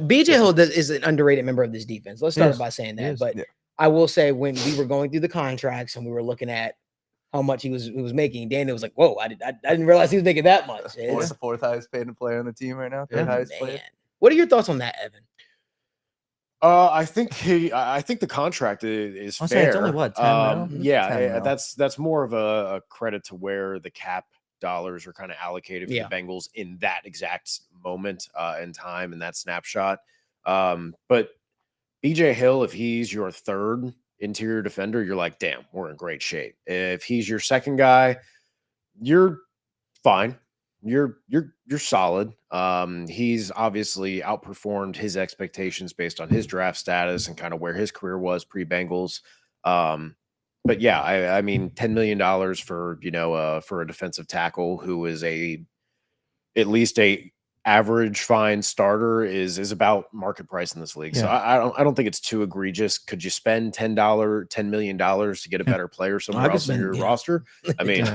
BJ Hill is an underrated member of this defense. Let's start by saying that. But I will say, when we were going through the contracts and we were looking at how much he was making, Daniel was like, "Whoa, I didn't realize he was making that much." The fourth highest paid player on the team right now. Third highest player. What are your thoughts on that, Evan? I think the contract is fair. It's only what, 10 mil? 10 mil. That's more of a credit to where the cap dollars are kind of allocated for the Bengals in that exact moment in time and that snapshot. But BJ Hill, if he's your third interior defender, you're like, damn, we're in great shape. If he's your second guy, you're fine. You're solid. He's obviously outperformed his expectations based on his draft status and kind of where his career was pre-Bengals. But yeah, I mean, $10 million for a defensive tackle who is at least a average fine starter is about market price in this league. So I don't think it's too egregious. Could you spend $10 million to get a better player somewhere else in your roster? I mean,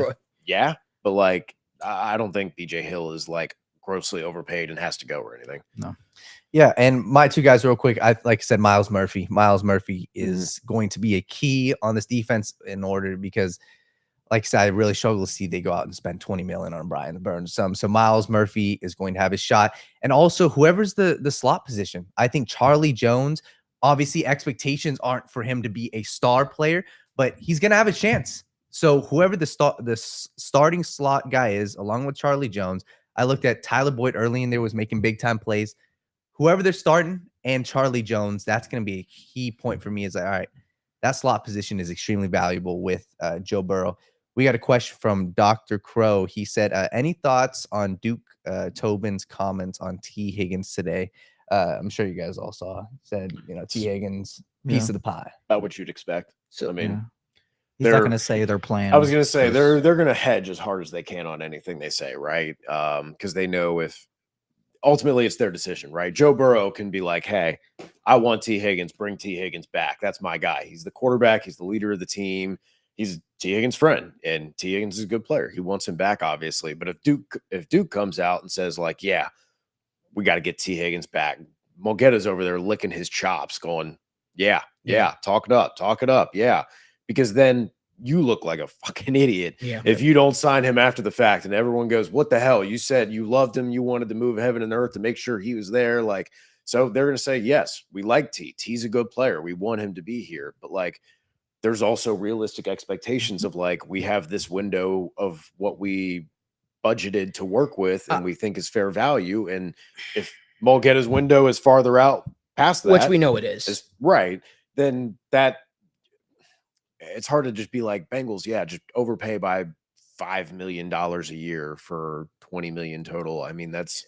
yeah, but like, I don't think BJ Hill is like grossly overpaid and has to go or anything. No. Yeah, and my two guys real quick. Like I said, Miles Murphy. Miles Murphy is going to be a key on this defense because, like I said, I really struggle to see they go out and spend $20 million on Brian Burns. So Miles Murphy is going to have his shot, and also whoever's the slot position. I think Charlie Jones. Obviously, expectations aren't for him to be a star player, but he's going to have a chance. So whoever the starting slot guy is, along with Charlie Jones, I looked at Tyler Boyd early in there, was making big time plays. Whoever they're starting and Charlie Jones, that's going to be a key point for me. Is like, all right, that slot position is extremely valuable with Joe Burrow. We got a question from Dr. Crow. He said, any thoughts on Duke Tobin's comments on T. Higgins today? I'm sure you guys all saw. Said, T. Higgins, piece of the pie. About what you'd expect. So, I mean, he's not they're- going to say their plan. I was going to say they're going to hedge as hard as they can on anything they say, right? Because they know if ultimately it's their decision, right? Joe Burrow can be like, hey, I want T. Higgins, bring T. Higgins back. That's my guy. He's the quarterback. He's the leader of the team. He's T. Higgins' friend, and T. Higgins is a good player. He wants him back, obviously. But if Duke comes out and says, like, yeah, we got to get T. Higgins back, Mulgetta's over there licking his chops, going, yeah, talk it up, yeah. Because then you look like a fucking idiot if you don't sign him after the fact, and everyone goes, what the hell? You said you loved him. You wanted to move heaven and earth to make sure he was there. Like, so they're going to say, yes, we like T. T's a good player. We want him to be here. But like, there's also realistic expectations of like, we have this window of what we budgeted to work with and we think is fair value. And if Mulgetta's window is farther out past that, which we know it is, right, then that it's hard to just be like Bengals, just overpay by $5 million a year for $20 million total. I mean, that's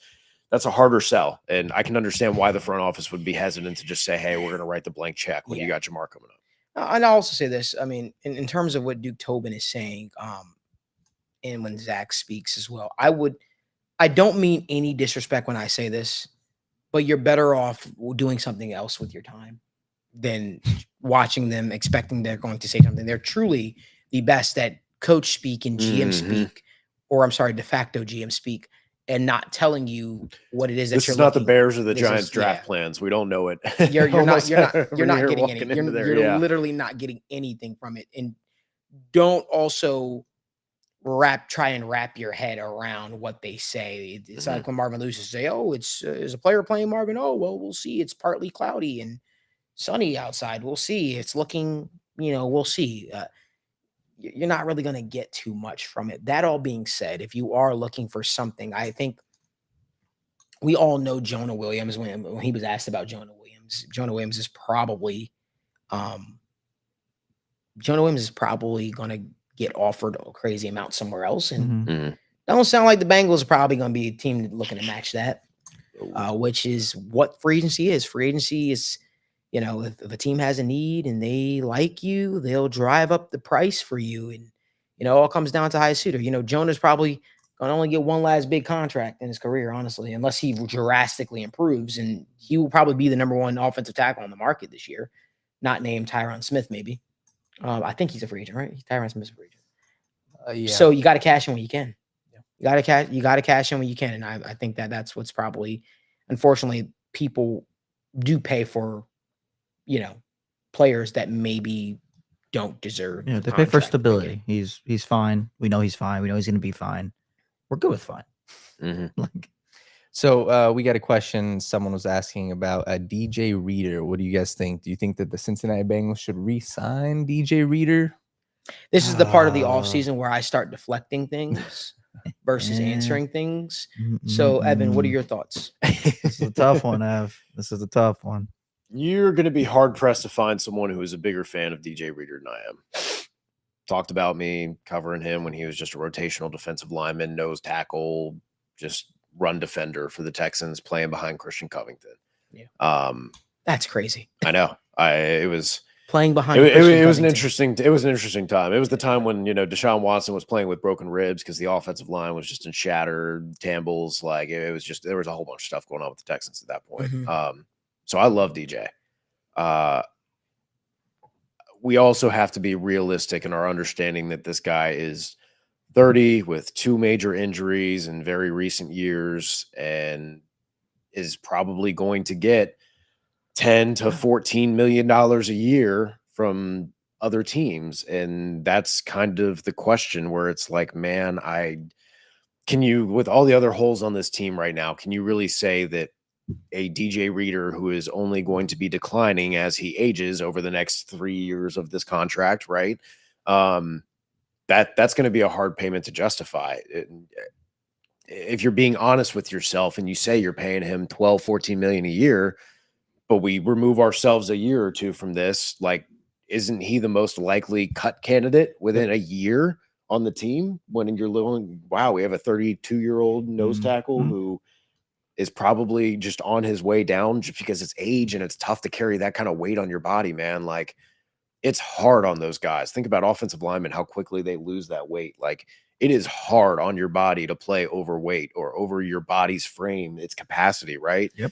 a harder sell. And I can understand why the front office would be hesitant to just say, hey, we're going to write the blank check when you got Jamar coming up. And I'll also say this. I mean, in terms of what Duke Tobin is saying, and when Zach speaks as well, I don't mean any disrespect when I say this, but you're better off doing something else with your time than watching them, expecting they're going to say something. They're truly the best at coach speak and GM speak, or I'm sorry, de facto GM speak, and not telling you what it is that this you're is not the looking- Bears or the this Giants is- draft plans. We don't know it. You're not When getting walking any. into there, You're literally not getting anything from it. And don't also try and wrap your head around what they say. It's like when Marvin Lewis say, "Oh, it's is a player playing Marvin? Oh, well, we'll see. It's partly cloudy and sunny outside. We'll see. It's looking, we'll see." You're not really going to get too much from it. That all being said, if you are looking for something, I think we all know Jonah Williams. When he was asked about Jonah Williams is probably going to get offered a crazy amount somewhere else. And don't sound like the Bengals are probably going to be a team looking to match that, which is what free agency is. Free agency is, if a team has a need and they like you, they'll drive up the price for you. And, it all comes down to high suitor. Jonah's probably going to only get one last big contract in his career, honestly, unless he drastically improves. And he will probably be the number one offensive tackle on the market this year, not named Tyron Smith, maybe. I think he's a free agent, right? Tyron Smith's a free agent. So you got to cash in when you can. You got to cash in when you can. And I think that's what's probably, unfortunately, people do pay for, players that maybe don't deserve. Yeah, they pay for stability. He's fine. We know he's fine. We know he's going to be fine. We're good with fine. So we got a question. Someone was asking about a DJ Reader. What do you guys think? Do you think that the Cincinnati Bengals should re-sign DJ Reader? This is the part of the offseason where I start deflecting things versus answering things. So, Evan, what are your thoughts? This is a tough one, Ev. This is a tough one. You're going to be hard pressed to find someone who is a bigger fan of DJ Reader than I am. Talked about me covering him when he was just a rotational defensive lineman, nose tackle, just run defender for the Texans, playing behind Christian Covington. Yeah, that's crazy. I know. It was playing behind. It was an interesting. It was an interesting time. It was the time when Deshaun Watson was playing with broken ribs because the offensive line was just in shattered tambles. Like it was just there was a whole bunch of stuff going on with the Texans at that point. So I love DJ. We also have to be realistic in our understanding that this guy is 30 with 2 major injuries in very recent years and is probably going to get $10 to $14 million a year from other teams. And that's kind of the question where it's like, man, can you, with all the other holes on this team right now, can you really say that a DJ Reader who is only going to be declining as he ages over the next 3 years of this contract, right? that's going to be a hard payment to justify. If you're being honest with yourself and you say you're paying him 12, 14 million a year, but we remove ourselves a year or two from this, like, isn't he the most likely cut candidate within a year on the team when you're looking, wow, we have a 32-year-old nose tackle who is probably just on his way down just because it's age and it's tough to carry that kind of weight on your body, man. Like, it's hard on those guys. Think about offensive linemen, how quickly they lose that weight. Like, it is hard on your body to play overweight or over your body's frame, its capacity, right? Yep.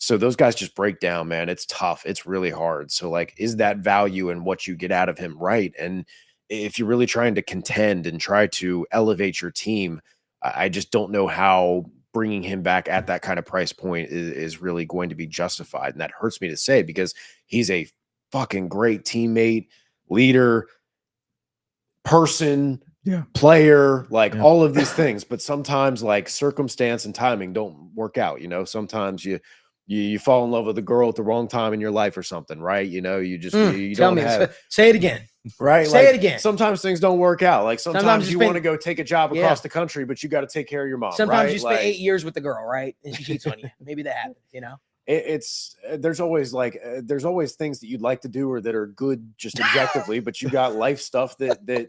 So those guys just break down, man. It's tough. It's really hard. So, like, is that value in what you get out of him, right? And if you're really trying to contend and try to elevate your team, I just don't know how bringing him back at that kind of price point is really going to be justified. And that hurts me to say because he's a fucking great teammate, leader, person, player, like all of these things. But sometimes, like, circumstance and timing don't work out. Sometimes you fall in love with a girl at the wrong time in your life or something, right? You just you tell don't me, have, say it again. right? Say Like, it again. Sometimes things don't work out. Like sometimes you want to go take a job Yeah. across the country, but you got to take care of your mom. Sometimes right? you spend Like, 8 years with the girl, right? And she cheats on you. Maybe that happens, it's there's always there's always things that you'd like to do or that are good just objectively, but you got life stuff that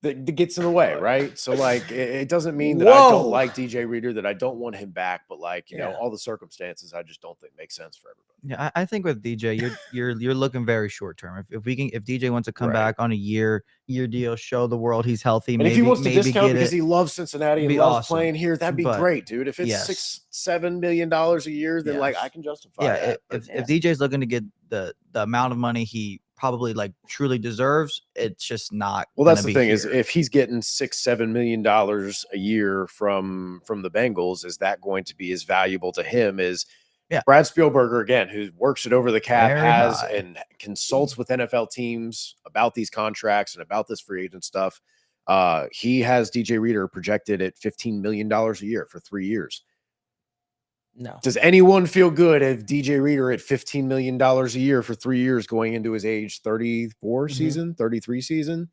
gets in the way, right? So, like, it doesn't mean that I don't like DJ Reader, that I don't want him back, but, like, you know, all the circumstances I just don't think make sense for everybody. Yeah, I think with DJ, you're looking very short term. If DJ wants to come Right. back on a year year show the world he's healthy, And maybe if he wants to maybe discount get because it. he loves Cincinnati and Be loves awesome. playing here, that'd be But great, dude. If it's yes. $6-7 million a year, then like Yes. I can justify Yeah, that. But if DJ's looking to get the amount of money he probably like truly deserves, it's just not. well, that's gonna the be thing is here. if he's getting $6-7 million a year from the Bengals, is that going to be as valuable to him as Brad Spielberger, again, who works it over the cap, Very has high. and consults with NFL teams about these contracts and about this free agent stuff. He has DJ Reader projected at $15 million a year for 3 years. No. Does anyone feel good if DJ Reader at $15 million a year for 3 years going into his age 34 season, 33 season?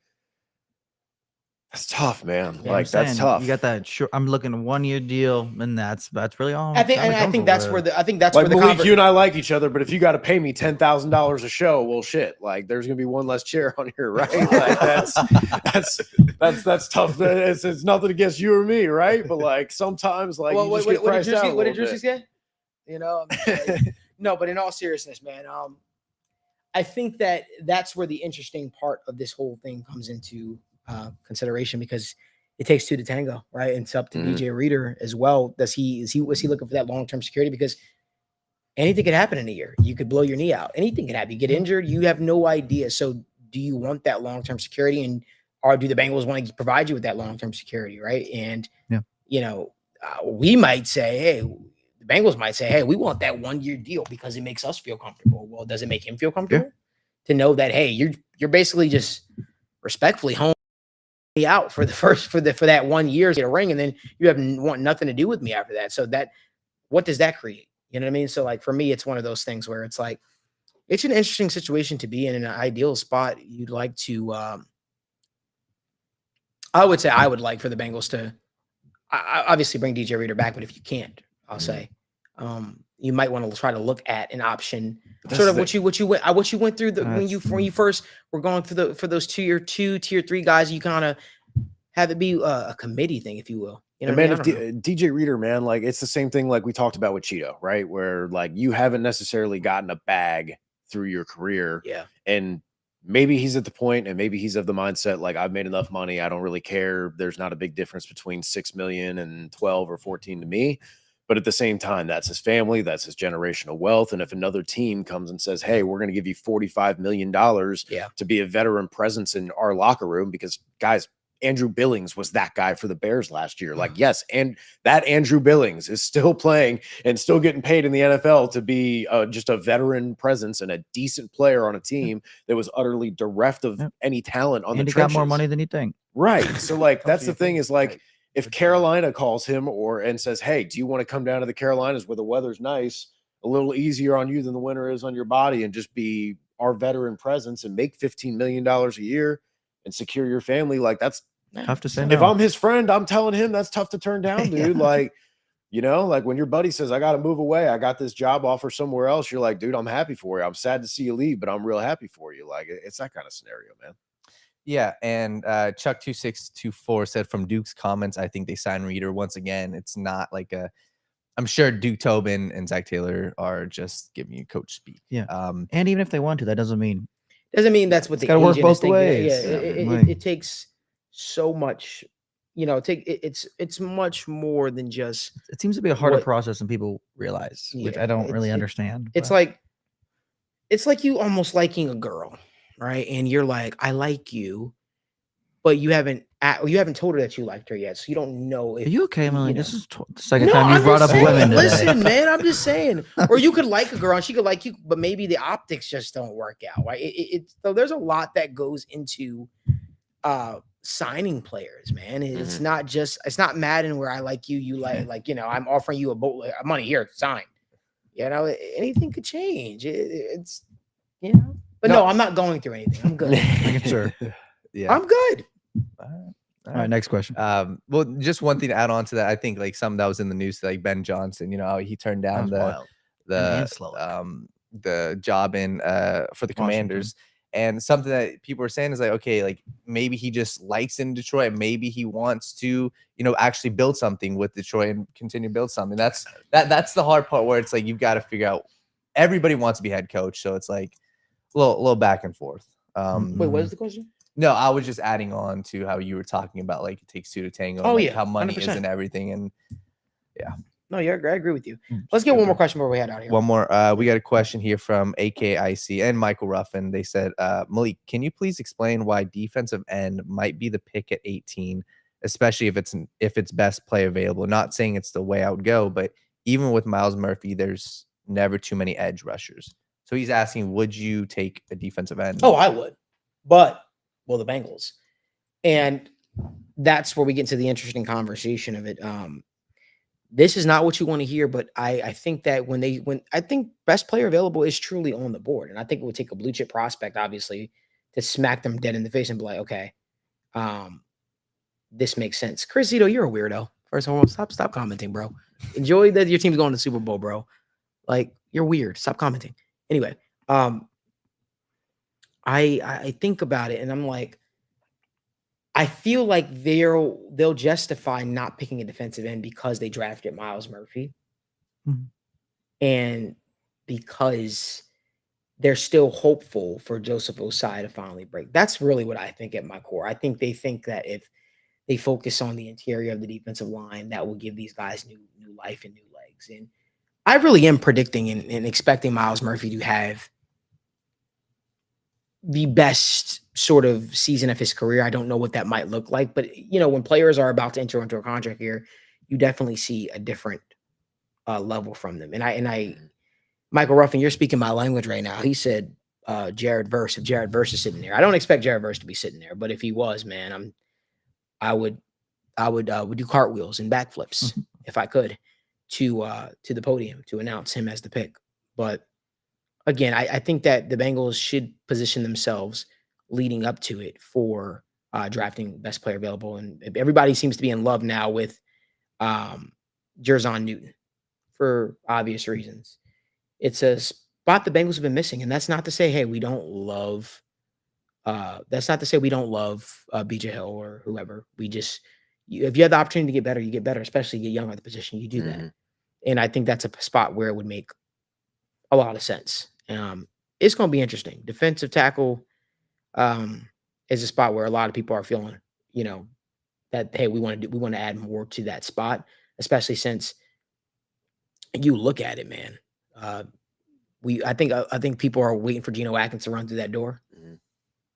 That's tough, man. Yeah, like, that's tough. You got that. I'm looking at 1 year deal, and that's really all. I think that's where Like, Malik, you and I like each other, but if you got to pay me $10,000 a show, well, shit. Like, there's gonna be one less chair on here, right? Like, that's tough. It's nothing against you or me, right? But like sometimes, like, you just get priced out. What did Juicy say? No, but in all seriousness, man, I think that's where the interesting part of this whole thing comes into consideration, because it takes two to tango, right? And it's up to DJ Reader as well. Was he looking for that long-term security? Because anything could happen in a year. You could blow your knee out. Anything could happen. You get injured. You have no idea. So do you want that long-term security, or do the Bengals want to provide you with that long-term security, right? And we might say, hey, the Bengals might say, hey, we want that 1 year deal because it makes us feel comfortable. Well, does it make him feel comfortable to know that, hey, you're basically just respectfully home out for that 1 year to get a ring, and then you want nothing to do with me after that. So what does that create? You know what I mean? So, like, for me, it's one of those things where it's like, it's an interesting situation to be in an ideal spot. You'd like to, I would say I would like for the Bengals to obviously bring DJ Reader back, but if you can't, I'll say, you might want to try to look at an option, sort of what you went through when you first were going through for those tier 2, tier 3 guys. You kind of have it be a committee thing, if you will. You know, man, if DJ Reader, man, like, it's the same thing like we talked about with Cheeto, right? Where, like, you haven't necessarily gotten a bag through your career, and maybe he's at the point, and maybe he's of the mindset like, I've made enough money, I don't really care. There's not a big difference between 6 million and 12 or 14 to me. But at the same time, that's his family, that's his generational wealth. And if another team comes and says, hey, we're going to give you $45 million to be a veteran presence in our locker room, because, guys, Andrew Billings was that guy for the Bears last year. Like, yes, and that Andrew Billings is still playing and still getting paid in the NFL to be just a veteran presence and a decent player on a team that was utterly bereft of any talent on the trenches. And he got more money than you think. Right. So, like, that's the thing is, like, if Carolina calls him and says, hey, do you want to come down to the Carolinas where the weather's nice, a little easier on you than the winter is on your body, and just be our veteran presence and make $15 million a year, and secure your family, like that's Tough to say if no. I'm his friend, I'm telling him that's tough to turn down, dude. Like, you know, like when your buddy says, I got to move away, I got this job offer somewhere else. You're like, dude, I'm happy for you. I'm sad to see you leave, but I'm real happy for you. Like, it's that kind of scenario, man. Yeah, and Chuck2624 said from Duke's comments, I think they signed Reader once again. It's not like I'm sure Duke Tobin and Zac Taylor are just giving you coach speak. Yeah. And even if they want to, that doesn't mean that's what It's the gotta work agent is both thinking. ways. Yeah, Right. it takes so much, you know, it's much more than just it seems to be a harder What- process than people realize, which Yeah, I don't really it's- understand. it's but- like you almost liking a girl, right? And you're like, I like you, but you haven't told her that you liked her yet, so you don't know if Are you okay, Malik? know. This is the second No, time I'm you've brought up just saying, women today. Listen, man, I'm just saying. Or you could like a girl and she could like you, but maybe the optics just don't work out, right? So there's a lot that goes into signing players, man. It's not Madden where I like you, you like, you know, I'm offering you a boatload of money here, sign. You know, anything could change. It's, you know, but no, I'm not going through anything. I'm good. Sure. Yeah. I'm good. All right, next question. Well, just one thing to add on to that, I think like something that was in the news, like Ben Johnson, you know, how he turned down the job in for the Commanders. And something that people are saying is like, okay, like maybe he just likes in Detroit. Maybe he wants to, you know, actually build something with Detroit and continue to build something. That's the hard part where it's like you've got to figure out. Everybody wants to be head coach, so it's like a little back and forth. Wait, what is the question? No, I was just adding on to how you were talking about like it takes two to tango. Oh, like yeah, how money is 100%. and everything. And No, I agree with you. Let's get one more question before we head out of here. one more. We got a question here from AKIC and Michael Ruffin. They said, Malik, can you please explain why defensive end might be the pick at 18, especially if it's best play available? Not saying it's the way I would go, but even with Miles Murphy, there's never too many edge rushers. So he's asking, would you take a defensive end? Oh, I would. But the Bengals. And that's where we get into the interesting conversation of it. This is not what you want to hear, but I think that when I think best player available is truly on the board. And I think it would take a blue chip prospect, obviously, to smack them dead in the face and be like, okay, this makes sense. Chris Zito, you're a weirdo. First of all, stop commenting, bro. Enjoy that your team's going to the Super Bowl, bro. Like, you're weird. Stop commenting. Anyway, I think about it and I'm like, I feel like they'll justify not picking a defensive end because they drafted Miles Murphy. Mhm. And because they're still hopeful for Joseph Osai to finally break. That's really what I think at my core. I think they think that if they focus on the interior of the defensive line, that will give these guys new life and new legs. And I really am predicting and expecting Miles Murphy to have the best sort of season of his career. I don't know what that might look like, but you know, when players are about to enter into a contract here, you definitely see a different level from them. And I, Michael Ruffin, you're speaking my language right now. He said Jared Verse. If Jared Verse is sitting there, I don't expect Jared Verse to be sitting there, but if he was, man, I would do cartwheels and backflips if I could to the podium to announce him as the pick. But again, I think that the Bengals should position themselves leading up to it for drafting best player available. And everybody seems to be in love now with Jerzon Newton for obvious reasons. It's a spot the Bengals have been missing. And that's not to say, hey, we don't love BJ Hill or whoever. We just, if you have the opportunity to get better, you get better, especially get young at the position, you do that. And I think that's a spot where it would make a lot of sense. It's going to be interesting. Defensive tackle is a spot where a lot of people are feeling, you know, that, hey, we want to add more to that spot, especially since you look at it, man. I think people are waiting for Geno Atkins to run through that door,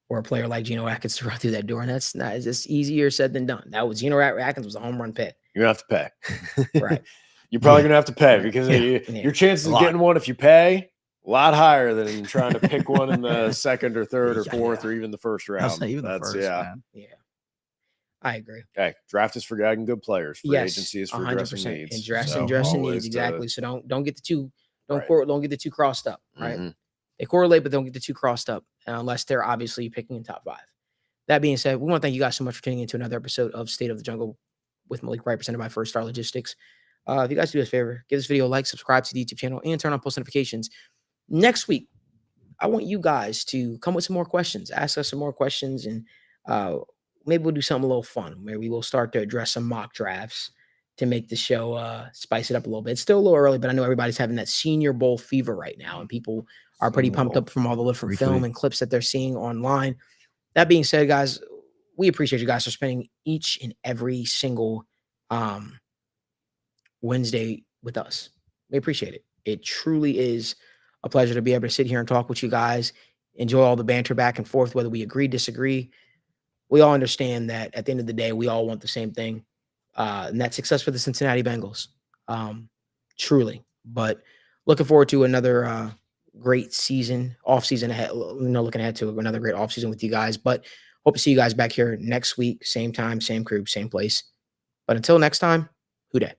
or a player like Geno Atkins to run through that door, and that's not. It's easier said than done. That was Geno Atkins was a home run pick. You're gonna have to pay, Right? You're probably gonna have to pay because your chances of getting one if you pay a lot higher than trying to pick one in the second or third or fourth or even the first round. That's not even the first, man. Yeah, I agree. Okay, draft is for getting good players. Free agency is for 100%. addressing needs. And dressing needs, exactly. So don't get the two don't get the two crossed up, right? They correlate, but don't get the two crossed up unless they're obviously picking in top 5. That being said, we want to thank you guys so much for tuning into another episode of State of the Jungle with Malik Wright, presented by First Star Logistics. If you guys do us a favor, give this video a like, subscribe to the YouTube channel, and turn on post notifications. Next week, I want you guys to come with some more questions, ask us some more questions, and maybe we'll do something a little fun. Maybe we'll start to address some mock drafts to make the show spice it up a little bit. It's still a little early, but I know everybody's having that Senior Bowl fever right now, and people are pretty pumped up from all the different film and clips that they're seeing online. That being said, guys, we appreciate you guys for spending each and every single Wednesday with us. We appreciate it. It truly is a pleasure to be able to sit here and talk with you guys, enjoy all the banter back and forth, whether we agree, disagree. We all understand that at the end of the day, we all want the same thing, and that's success for the Cincinnati Bengals. Truly. But looking forward to another great season, off season ahead. Looking ahead to another great off season with you guys. But hope to see you guys back here next week, same time, same crew, same place. But until next time, who dat?